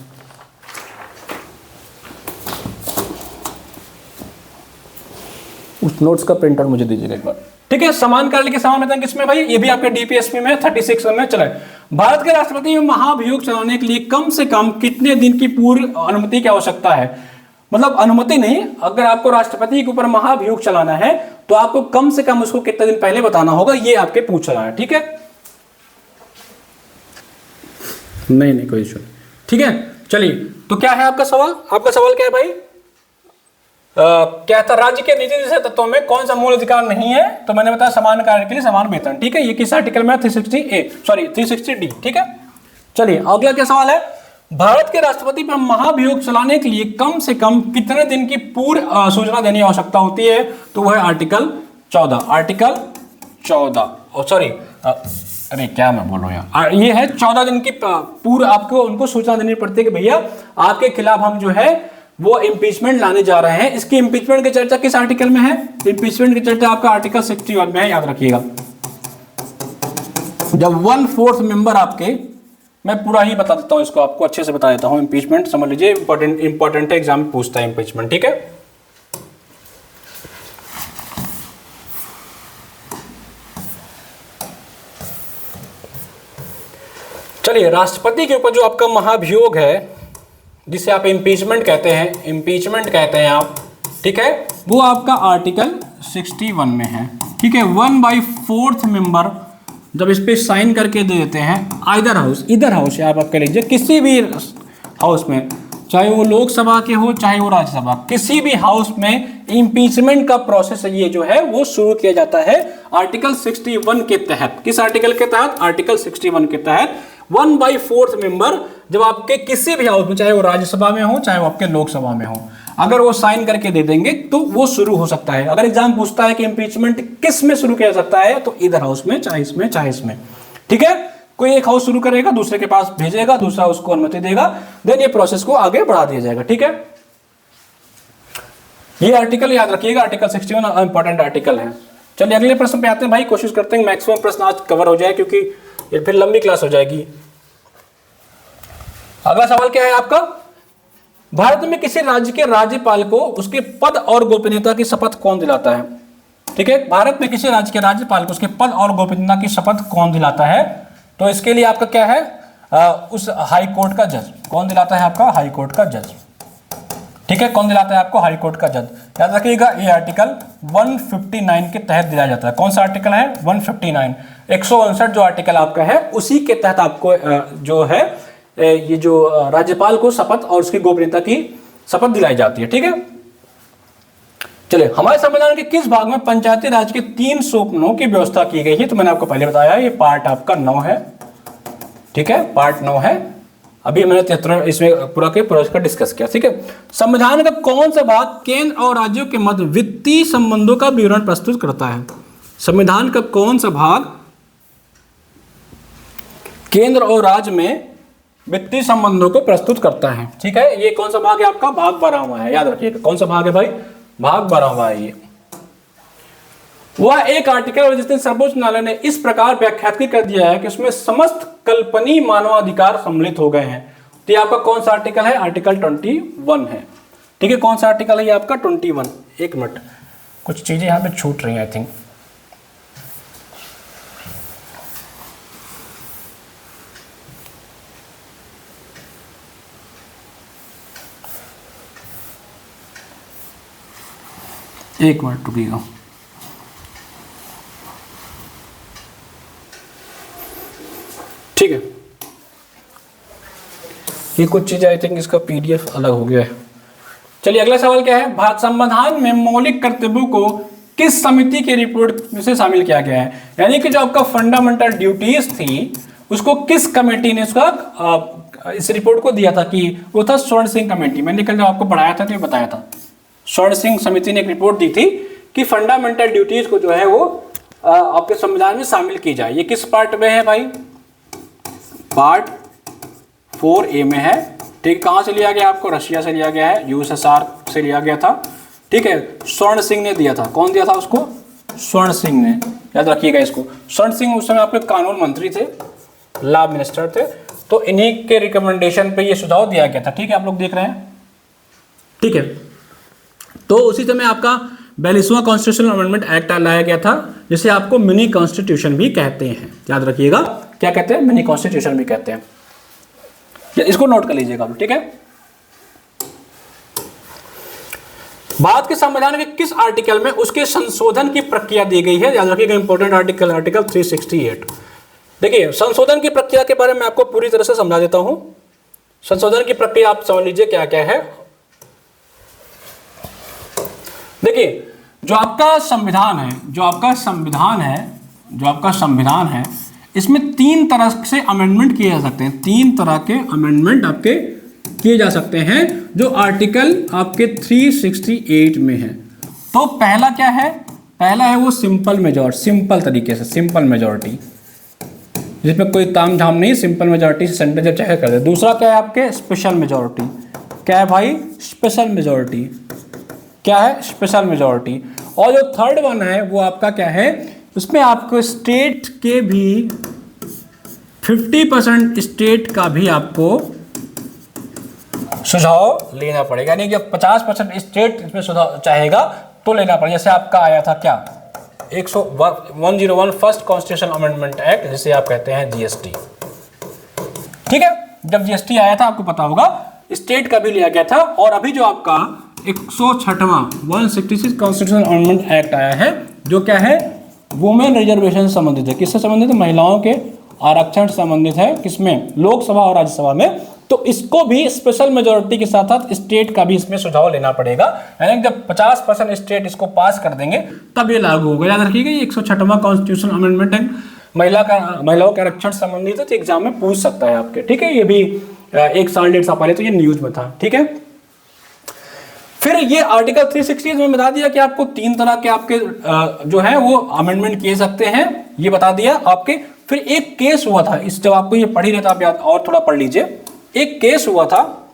उस नोट्स का प्रिंट आउट मुझे दीजिएगा एक बार, ठीक है। समान कार्य के समान वेतन किसमें भाई? ये भी आपके डीपीएसपी में 36 में चला है। भारत के राष्ट्रपति में महाभियोग चलाने के लिए कम से कम कितने दिन की पूर्व अनुमति की आवश्यकता है? मतलब अनुमति नहीं, अगर आपको राष्ट्रपति के ऊपर महाभियोग चलाना है तो आपको कम से कम उसको कितने दिन पहले बताना होगा, ये आपके पूछ रहा है, ठीक है। नहीं कोई इशू, ठीक है। चलिए, तो क्या है आपका सवाल? आपका सवाल क्या है भाई? क्या था? राज्य के निजी तत्वों में कौन सा मूल अधिकार नहीं है? तो मैंने बताया समान कार्य के लिए समान वेतन, ठीक है। ये किस आर्टिकल में? 360D, ठीक है। चलिए, अगला क्या सवाल है? भारत के राष्ट्रपति पर महाभियोग चलाने के लिए कम से कम कितने दिन की पूर्व सूचना देने की आवश्यकता होती है? तो वह है आर्टिकल 14। आर्टिकल 14 सॉरी, अरे क्या मैं बोल रहा हूं यार, ये है 14 दिन की पूर्व आपको उनको सूचना देनी पड़ती है कि भैया आपके खिलाफ हम जो है वो इम्पीचमेंट लाने जा रहे हैं। इसकी इम्पीचमेंट की चर्चा किस आर्टिकल में है? इम्पीचमेंट की चर्चा आपका आर्टिकल 61 में है, याद रखिएगा। जब 1/4 मेंबर आपके, मैं पूरा ही बता देता हूं इसको, आपको अच्छे से बता देता हूं। इम्पीचमेंट समझ लीजिए, इंपॉर्टेंट है, एग्जाम में पूछता है इम्पीचमेंट, ठीक है। चलिए, राष्ट्रपति के ऊपर जो आपका महाभियोग है जिसे आप इम्पीचमेंट कहते हैं आप, ठीक है, वो आपका आर्टिकल 61 में है, ठीक है। 1/4 मेंबर जब इस पे साइन करके दे देते हैं, इधर हाउस आप कह लीजिए, किसी भी हाउस में, चाहे वो लोकसभा के हो चाहे वो राज्यसभा, किसी भी हाउस में इम्पीचमेंट का प्रोसेस ये जो है वो शुरू किया जाता है आर्टिकल 61 के तहत। किस आर्टिकल के तहत? आर्टिकल 61 के तहत 1/4 मेंबर जब आपके किसी भी हाउस में, चाहे वो राज्यसभा में हो चाहे वो आपके लोकसभा में हो, अगर वो साइन करके दे देंगे तो वो शुरू हो सकता है। अगर एग्जाम पूछता है कि इंपीचमेंट किस में शुरू किया जा सकता है, तो इधर हाउस में, चाहे इसमें चाहे इसमें, ठीक है। कोई एक हाउस शुरू करेगा, दूसरे के पास भेजेगा, दूसरा उसको अनुमति देगा, देन ये प्रोसेस को आगे बढ़ा दिया जाएगा, ठीक है। ये आर्टिकल याद रखिएगा, आर्टिकल 61 इंपॉर्टेंट आर्टिकल है। चलिए अगले प्रश्न पे आते हैं भाई। कोशिश करते हैं मैक्सिमम प्रश्न आज कवर हो जाए क्योंकि ये फिर लंबी क्लास हो जाएगी। अगला सवाल क्या है आपका? भारत में किसी राज्य के राज्यपाल को उसके पद और गोपनीयता की शपथ कौन दिलाता है? ठीक है, भारत में किसी राज्य के राज्यपाल को उसके पद और गोपनीयता की शपथ कौन दिलाता है? तो इसके लिए आपका क्या है? उस हाई कोर्ट का जज। कौन दिलाता है? आपका हाई कोर्ट का जज। ठीक है, कौन दिलाता है आपको? हाई कोर्ट का जज। याद रखिएगा, ये आर्टिकल 159 के तहत दिया जाता है। कौन सा आर्टिकल है? 159। 159 जो आर्टिकल आपका है उसी के तहत आपको जो है ये जो राज्यपाल को शपथ और उसकी गोपनीयता की शपथ दिलाई जाती है। ठीक है, चलिए, हमारे संविधान के किस भाग में पंचायती राज के 3 सोपानों की व्यवस्था की गई है? तो मैंने आपको पहले बताया, ये पार्ट आपका 9 है। ठीक है, पार्ट 9 है। अभी मैंने 73 इसमें पूरा के पूरा इसका डिस्कस किया। ठीक है, संविधान का कौन सा भाग केंद्र और राज्यों के मध्य वित्तीय संबंधों का विवरण प्रस्तुत करता है? संविधान का कौन सा भाग केंद्र और राज्य में वित्तीय संबंधों को प्रस्तुत करता है? ठीक है, ये कौन सा भाग है आपका? भाग 12वां है, याद रखिएगा। कौन सा भाग है भाई? भाग 12वां है। ये वह एक आर्टिकल और जिसने सर्वोच्च न्यायालय ने इस प्रकार व्याख्यात कर दिया है कि उसमें समस्त कल्पनीय मानवाधिकार सम्मिलित हो गए हैं। तो ये आपका कौन सा आर्टिकल है? आर्टिकल 21 है। ठीक है, कौन सा आर्टिकल है ये आपका? 21। एक मिनट, कुछ चीजें यहां पे छूट रही हैं आई थिंक। एक मिनट रुकिएगा। ठीक है, ये कुछ चीजें आई थिंक इसका पीडीएफ अलग हो गया है। चलिए, अगला सवाल क्या है? भारत संविधान में मौलिक कर्तव्यों को किस समिति की रिपोर्ट से शामिल किया गया है? यानी कि जो आपका फंडामेंटल ड्यूटीज थी उसको किस कमेटी ने उसका इस रिपोर्ट को दिया था? कि वो था स्वर्ण सिंह कमेटी। मैंने कल जब आपको पढ़ाया था तो ये बताया था, स्वर्ण सिंह समिति ने एक रिपोर्ट दी थी कि फंडामेंटल ड्यूटीज को जो है वो आपके संविधान में शामिल की जाए। ये किस पार्ट में है भाई? पार्ट 4A में है। ठीक, कहाँ से लिया गया? आपको रशिया से लिया गया है, यूएसएसआर से लिया गया था। ठीक है, स्वर्ण सिंह ने दिया था। कौन दिया था उसको? स्वर्ण सिंह ने, याद रखिएगा इसको। स्वर्ण सिंह उस समय आपके कानून मंत्री थे, लॉ मिनिस्टर थे। तो इन्हीं के रिकमेंडेशन पे ये सुझाव दिया गया था। ठीक है, आप लोग देख रहे हैं। ठीक है, तो उसी समय आपका 42वां कॉन्स्टिट्यूशनल अमेंडमेंट एक्ट लाया गया था, जिसे आपको मिनी कॉन्स्टिट्यूशन भी कहते हैं। याद रखिएगा, क्या कहते हैं? मिनी कॉन्स्टिट्यूशन भी कहते हैं। इसको नोट कर लीजिएगा। ठीक है, भारत के संविधान के किस आर्टिकल में उसके संशोधन की प्रक्रिया दी गई है? याद रखिएगा, इंपॉर्टेंट आर्टिकल, आर्टिकल 368। देखिए, संशोधन की प्रक्रिया के बारे में आपको पूरी तरह से समझा देता हूं। संशोधन की प्रक्रिया आप समझ लीजिए क्या क्या है। देखिए, जो आपका संविधान है, इसमें 3 तरह से अमेंडमेंट किए जा सकते हैं। 3 तरह के अमेंडमेंट आपके किए जा सकते हैं जो आर्टिकल आपके 368 में है। तो पहला क्या है? पहला है वो सिंपल मेजॉरिटी, सिंपल तरीके से, सिंपल मेजॉरिटी, जिसमें कोई ताम झाम नहीं, सिंपल मेजॉरिटी से सेंटर जब चाहे कर दे। दूसरा क्या है आपके? Special majority. क्या है भाई? Special majority. क्या है? Special majority. और जो थर्ड वन है वो आपका क्या है? उसमें आपको स्टेट के भी 50% स्टेट का भी आपको सुझाव लेना पड़ेगा। यानी कि 50% स्टेट इसमें सुझाव चाहेगा तो लेना पड़ेगा। जैसे आपका आया था क्या? 101 फर्स्ट कॉन्स्टिट्यूशन अमेंडमेंट एक्ट, जिसे आप कहते हैं जीएसटी। ठीक है, जब जीएसटी आया था आपको पता होगा, स्टेट का भी लिया गया था। और अभी जो आपका 106वां 166 कॉन्स्टिट्यूशनल अमेंडमेंट एक्ट आया है, जो क्या है? वुमेन रिजर्वेशन से संबंधित है। किससे संबंधित है? महिलाओं के आरक्षण से संबंधित है। किसमें? लोकसभा और राज्यसभा में। तो इसको भी स्पेशल मेजॉरिटी के साथ साथ स्टेट का भी इसमें सुझाव लेना पड़ेगा। यानी जब 50% स्टेट इसको पास कर देंगे तब ये लागू होगा। याद रखिएगा, ये 106वां कॉन्स्टिट्यूशनल अमेंडमेंट एक्ट महिलाओं के आरक्षण से संबंधित है, तो एग्जाम में पूछ सकता है आपके। ठीक है, ये भी 1 साल 1.5 साल पहले तो ये न्यूज में था। ठीक है, फिर ये आर्टिकल 360 में बता दिया कि आपको 3 तरह के आपके जो है वो अमेंडमेंट किए सकते हैं, ये बता दिया आपके। फिर एक केस हुआ था, इस जब आपको ये पढ़ ही रहता, आप याद और थोड़ा पढ़ लीजिए। एक केस हुआ था,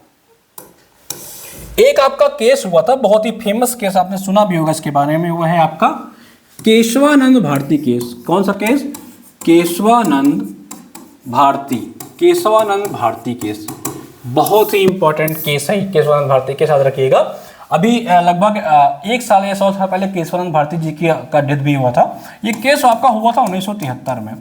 एक आपका केस हुआ था, बहुत ही फेमस केस, आपने सुना भी होगा इसके बारे में। वो है आपका केशवानंद भारती केस। कौन सा केस? केशवानंद भारती केस। बहुत ही इंपॉर्टेंट केस है केशवानंद भारती केस, याद रखिएगा। अभी लगभग 1 साल या 100 साल पहले केशवानंद भारती जी का डेथ भी हुआ था। ये केस आपका हुआ था 1973 में।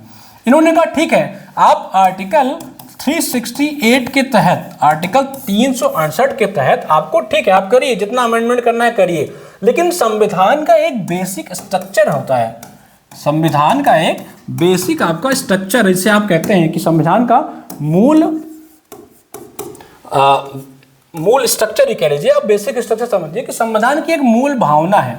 इन्होंने कहा ठीक है, आप आर्टिकल 368 के तहत, आर्टिकल 368 के तहत आपको ठीक है, आप करिए, जितना अमेंडमेंट करना है करिए, लेकिन संविधान का एक बेसिक स्ट्रक्चर होता है। संविधान का एक बेसिक आपका स्ट्रक्चर, जिसे आप कहते हैं कि संविधान का मूल मूल स्ट्रक्चर ही कह लीजिए, आप बेसिक स्ट्रक्चर समझिए कि संविधान की एक मूल भावना है,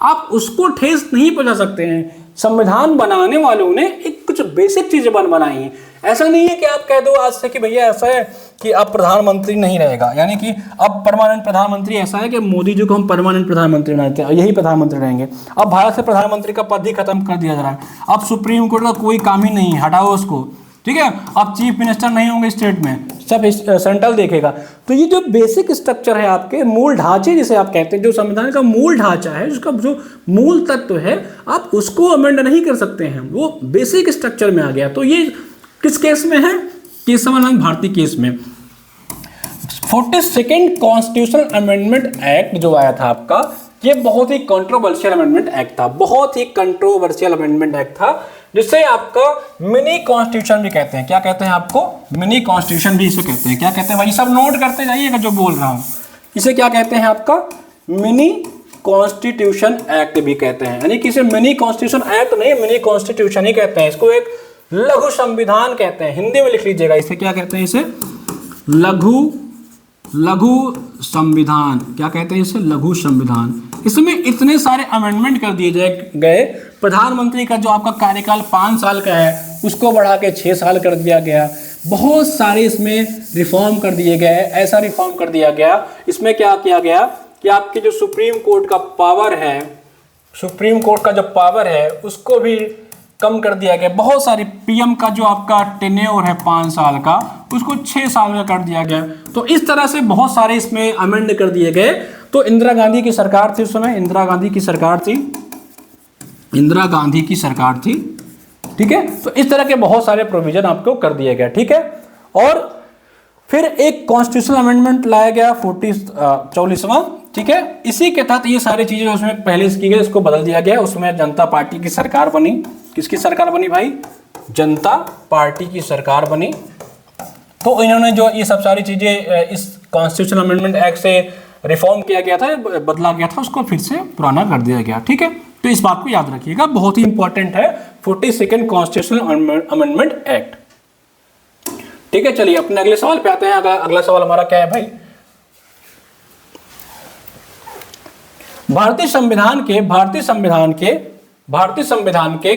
आप उसको ठेस नहीं पहुंचा सकते हैं। संविधान बनाने वालों ने एक कुछ बेसिक चीजें बनाई हैं। ऐसा नहीं है कि आप कह दो आज से कि भैया ऐसा है कि अब प्रधानमंत्री नहीं रहेगा, यानी कि अब परमानेंट प्रधानमंत्री ऐसा है कि मोदी जी को हम परमानेंट प्रधानमंत्री बनाते हैं, यही प्रधानमंत्री रहेंगे। अब भारत से प्रधानमंत्री का पद ही खत्म कर दिया जा रहा है, अब सुप्रीम कोर्ट का कोई काम ही नहीं है, हटाओ उसको, ठीक है। अब चीफ मिनिस्टर नहीं होंगे स्टेट में, सब सेंट्रल देखेगा। तो ये जो बेसिक स्ट्रक्चर है आपके मूल ढांचे जिसे आप कहते हैं, जो संविधान का मूल ढांचा है, उसका जो मूल तत्व है, आप उसको अमेंड नहीं कर सकते हैं, वो बेसिक स्ट्रक्चर में आ गया। तो ये किस केस में है? केशवानंद भारती केस में। 42nd कॉन्स्टिट्यूशनल अमेंडमेंट एक्ट जो आया था आपका, ये बहुत ही कंट्रोवर्शियल अमेंडमेंट एक्ट था, बहुत ही कंट्रोवर्शियल अमेंडमेंट एक्ट था, जिसे आपका मिनी कॉन्स्टिट्यूशन भी कहते हैं। क्या कहते हैं आपको? मिनी कॉन्स्टिट्यूशन भी इसे कहते हैं। क्या कहते हैं भाई? सब नोट करते जाइएगा जो बोल रहा हूं। इसे क्या कहते हैं आपका? मिनी कॉन्स्टिट्यूशन एक्ट भी कहते हैं, यानी कि इसे मिनी कॉन्स्टिट्यूशन एक्ट नहीं, मिनी कॉन्स्टिट्यूशन ही कहते हैं। इसको एक लघु संविधान कहते हैं, हिंदी में लिख लीजिएगा, इसे क्या कहते हैं? इसे लघु संविधान। क्या कहते हैं इसे? लघु संविधान। इसमें इतने सारे अमेंडमेंट कर दिए गए। प्रधानमंत्री का जो आपका कार्यकाल 5 साल का है उसको बढ़ा के 6 साल कर दिया गया। बहुत सारे इसमें रिफॉर्म कर दिए गए। ऐसा रिफॉर्म कर दिया गया, इसमें क्या किया गया कि आपके जो सुप्रीम कोर्ट का पावर है, सुप्रीम कोर्ट का जो पावर है उसको भी कम कर दिया गया। बहुत सारी पीएम का जो आपका टेन्योर है 5 साल का, उसको 6 साल का कर दिया गया। तो इस तरह से बहुत सारे इसमें अमेंड कर दिए गए। तो इंदिरा गांधी की सरकार थी उस समय, इंदिरा गांधी की सरकार थी, ठीक है। तो इस तरह के बहुत सारे प्रोविजन आपको कर दिए गए, ठीक है। और फिर एक कॉन्स्टिट्यूशनल अमेंडमेंट लाया गया 44वां, ठीक है। इसी के तहत ये सारी चीजें उसमें पहले की गई, इसको बदल दिया गया। उसमें जनता पार्टी की सरकार बनी। किसकी सरकार बनी भाई? जनता पार्टी की सरकार बनी। तो इन्होंने जो ये सब सारी चीजें इस कॉन्स्टिट्यूशनल अमेंडमेंट एक्ट से रिफॉर्म किया गया था, बदला गया था, उसको फिर से पुराना कर दिया गया, ठीक है। तो इस बात को याद रखिएगा, बहुत ही इंपॉर्टेंट है 42nd कॉन्स्टिट्यूशनल अमेंडमेंट एक्ट, ठीक है। चलिए अपने अगले सवाल पे आते हैं। अगला सवाल हमारा क्या है भाई? भारतीय संविधान के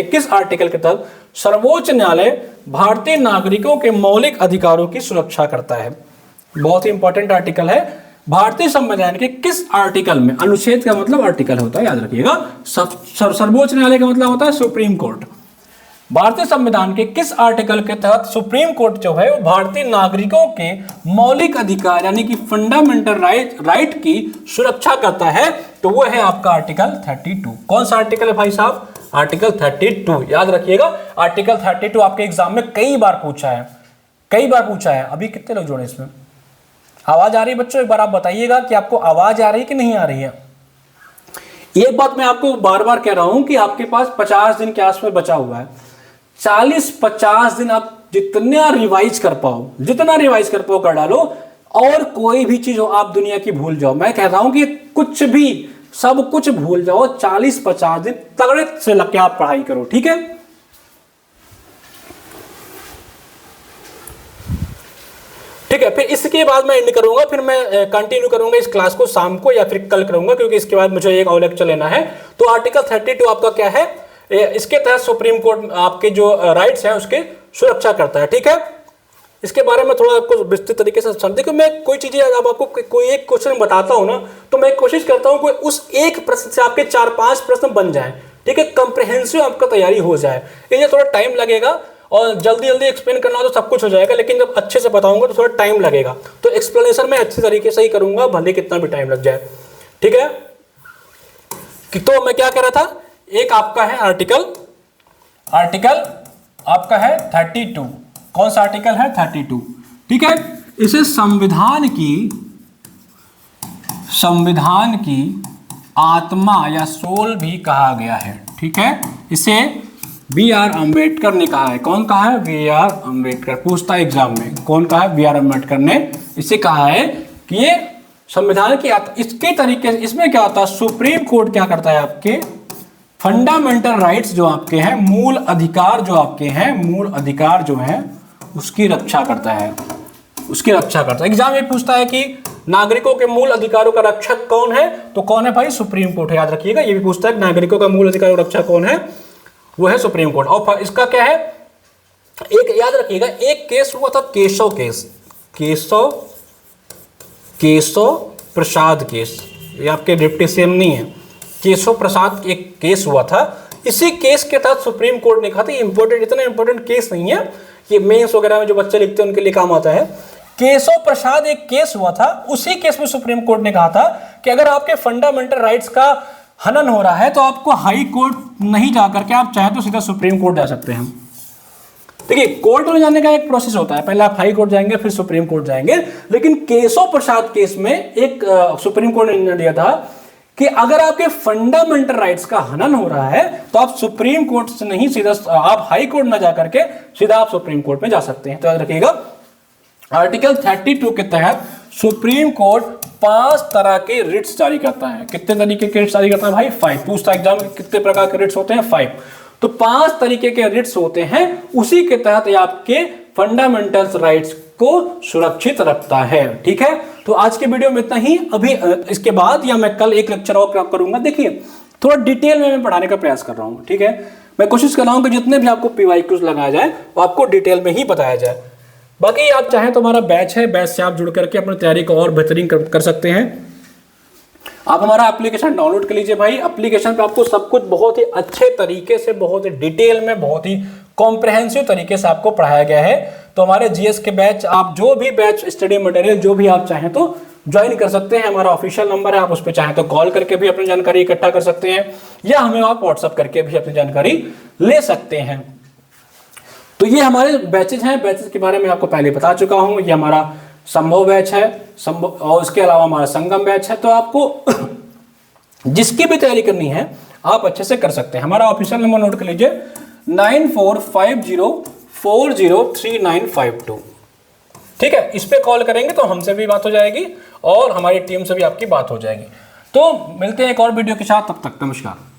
किस आर्टिकल के तहत सर्वोच्च न्यायालय भारतीय नागरिकों के मौलिक अधिकारों की सुरक्षा करता है? बहुत ही इंपॉर्टेंट आर्टिकल है। भारतीय संविधान के किस आर्टिकल में? अनुच्छेद का मतलब आर्टिकल होता है, याद रखिएगा। सर्वोच्च न्यायालय का मतलब होता है सुप्रीम कोर्ट। भारतीय संविधान के किस आर्टिकल के तहत सुप्रीम कोर्ट जो है वो भारतीय नागरिकों के मौलिक अधिकार यानी कि फंडामेंटल राइट की सुरक्षा करता है? तो वो है आपका आर्टिकल 32। कौन सा आर्टिकल है भाई साहब? आर्टिकल 32, याद रखिएगा। आर्टिकल 32 आपके एग्जाम में कई बार पूछा है। अभी कितने लोग जोड़े इसमें? आवाज आ रही है बच्चों? एक बार आप बताइएगा कि आपको आवाज आ रही है कि नहीं आ रही है। एक बात मैं आपको बार बार कह रहा हूं कि आपके पास 50 दिन के आसपास बचा हुआ है। 40-50 दिन आप जितना रिवाइज कर पाओ कर डालो, और कोई भी चीज हो आप दुनिया की भूल जाओ। मैं कह रहा हूं कि कुछ भी, सब कुछ भूल जाओ। 40-50 दिन तगड़े से लग के आप पढ़ाई करो, ठीक है। ठीक है, फिर इसके बाद मैं एंड करूंगा, फिर मैं कंटिन्यू करूंगा इस क्लास को शाम को या फिर कल करूंगा, क्योंकि इसके बाद मुझे एक और लेक्चर लेना है। तो आर्टिकल 32 आपका क्या है? इसके तहत सुप्रीम कोर्ट आपके जो राइट्स हैं उसके सुरक्षा करता है, ठीक है। इसके बारे में थोड़ा आपको विस्तृत तरीके से समझे कि मैं कोई चीजें अब आपको कोई एक क्वेश्चन बताता हूं ना, तो मैं कोशिश करता हूं कि उस एक प्रश्न से आपके 4-5 प्रश्न बन जाए, ठीक है। कंप्रिहेंसिव आपका तैयारी हो जाए। ये थोड़ा टाइम लगेगा और जल्दी एक्सप्लेन करना हो तो सब कुछ हो जाएगा, लेकिन जब अच्छे से बताऊंगा तो थोड़ा टाइम लगेगा। तो एक्सप्लेनेशन में अच्छे तरीके से ही करूंगा, भले कितना भी टाइम लग जाए, ठीक है। तो मैं क्या कह रहा था? एक आपका है आर्टिकल आपका है 32। कौन सा आर्टिकल है? 32, ठीक है। इसे संविधान की आत्मा या सोल भी कहा गया है, ठीक है। इसे B.R. अम्बेडकर ने कहा है। कौन कहा है? B.R. अम्बेडकर। पूछता है एग्जाम में, कौन कहा है? B.R. अम्बेडकर ने इसे कहा है कि ये संविधान की इसके तरीके से। इसमें क्या होता है? सुप्रीम कोर्ट क्या करता है? आपके फंडामेंटल राइट्स जो आपके हैं, मूल अधिकार जो आपके हैं, मूल अधिकार जो हैं उसकी रक्षा करता है, उसकी रक्षा करता है। एग्जाम ये पूछता है कि नागरिकों के मूल अधिकारों का रक्षक कौन है, तो कौन है भाई? सुप्रीम कोर्ट है। याद रखिएगा, ये भी पूछता है कि नागरिकों का मूल अधिकारों का रक्षक कौन है, वो है सुप्रीम कोर्ट। और इसका क्या है, एक याद रखिएगा, एक केस हुआ था केशव केस, केशव प्रसाद केस, ये आपके डिप्टी सीएम नहीं है, केशव प्रसाद एक केस हुआ था। इसी केस के तहत सुप्रीम कोर्ट ने कहा था, इंपॉर्टेंट, इतना इंपॉर्टेंट केस नहीं है, ये मेंस वगैरह में जो बच्चे लिखते हैं उनके लिए काम आता है। केशव प्रसाद एक केस हुआ था, उसी केस में सुप्रीम कोर्ट ने कहा था कि अगर आपके फंडामेंटल राइट्स का हनन हो रहा है तो आपको हाई कोर्ट नहीं जाकर के आप चाहे तो सीधा सुप्रीम कोर्ट जा सकते हैं। देखिए, कोर्ट में जाने का एक प्रोसेस होता है, पहले आप हाई कोर्ट जाएंगे फिर सुप्रीम कोर्ट जाएंगे, लेकिन केशव प्रसाद केस में एक सुप्रीम कोर्ट ने निर्णय दिया था कि अगर आपके फंडामेंटल राइट्स का हनन हो रहा है तो आप सुप्रीम कोर्ट से नहीं, सीधा आप हाई कोर्ट ना जाकर के सीधा आप सुप्रीम कोर्ट में जा सकते हैं। तो याद रखिएगा, आर्टिकल 32 के तहत सुप्रीम कोर्ट 5 तरह के रिट्स जारी करता है। कितने तरीके के रिट्स जारी करता है भाई? 5। पूछता एग्जाम में कितने प्रकार के रिट्स होते हैं? 5। तो 5 तरीके के रिट्स होते हैं, उसी के तहत आपके फंडामेंटल राइट्स को सुरक्षित रखता है। ठीक है, तो आज के वीडियो में इतना ही। अभी इसके बाद या मैं कल एक लेक्चर और करूंगा। देखिए, थोड़ा डिटेल में मैं पढ़ाने का प्रयास कर रहा हूं। ठीक है, मैं कोशिश कर रहा हूं कि जितने भी आपको पीवाईक्यूज लगाया जाए वो आपको डिटेल में ही बताया जाए। बाकी आप चाहें तो हमारा बैच है, बैच से आप जुड़ करके अपनी तैयारी को और बेहतरीन कर सकते हैं। आप हमारा एप्लीकेशन डाउनलोड कर लीजिए भाई। एप्लीकेशन पे आपको सब कुछ बहुत ही अच्छे तरीके से, बहुत ही डिटेल में, बहुत ही कॉम्प्रहेंसिव तरीके से आपको पढ़ाया गया है। तो हमारे जीएस के बैच, आप जो भी बैच स्टडी मटेरियल जो भी आप चाहें तो ज्वाइन कर सकते हैं। हमारा ऑफिशियल नंबर है, आप उस पर चाहें तो कॉल करके भी अपनी जानकारी इकट्ठा कर सकते हैं, या हमें आप व्हाट्सअप करके भी अपनी जानकारी ले सकते हैं। तो ये हमारे बैचेज हैं। बैचेज के बारे में आपको पहले बता चुका हूं। ये हमारा संभव बैच है, संभव, और उसके अलावा हमारा संगम बैच है। तो आपको जिसकी भी तैयारी करनी है आप अच्छे से कर सकते हैं। हमारा ऑफिशियल नंबर नोट कर लीजिए, 9450403952। ठीक है, इस पे कॉल करेंगे तो हमसे भी बात हो जाएगी और हमारी टीम से भी आपकी बात हो जाएगी। तो मिलते हैं एक और वीडियो के साथ, तब तक नमस्कार।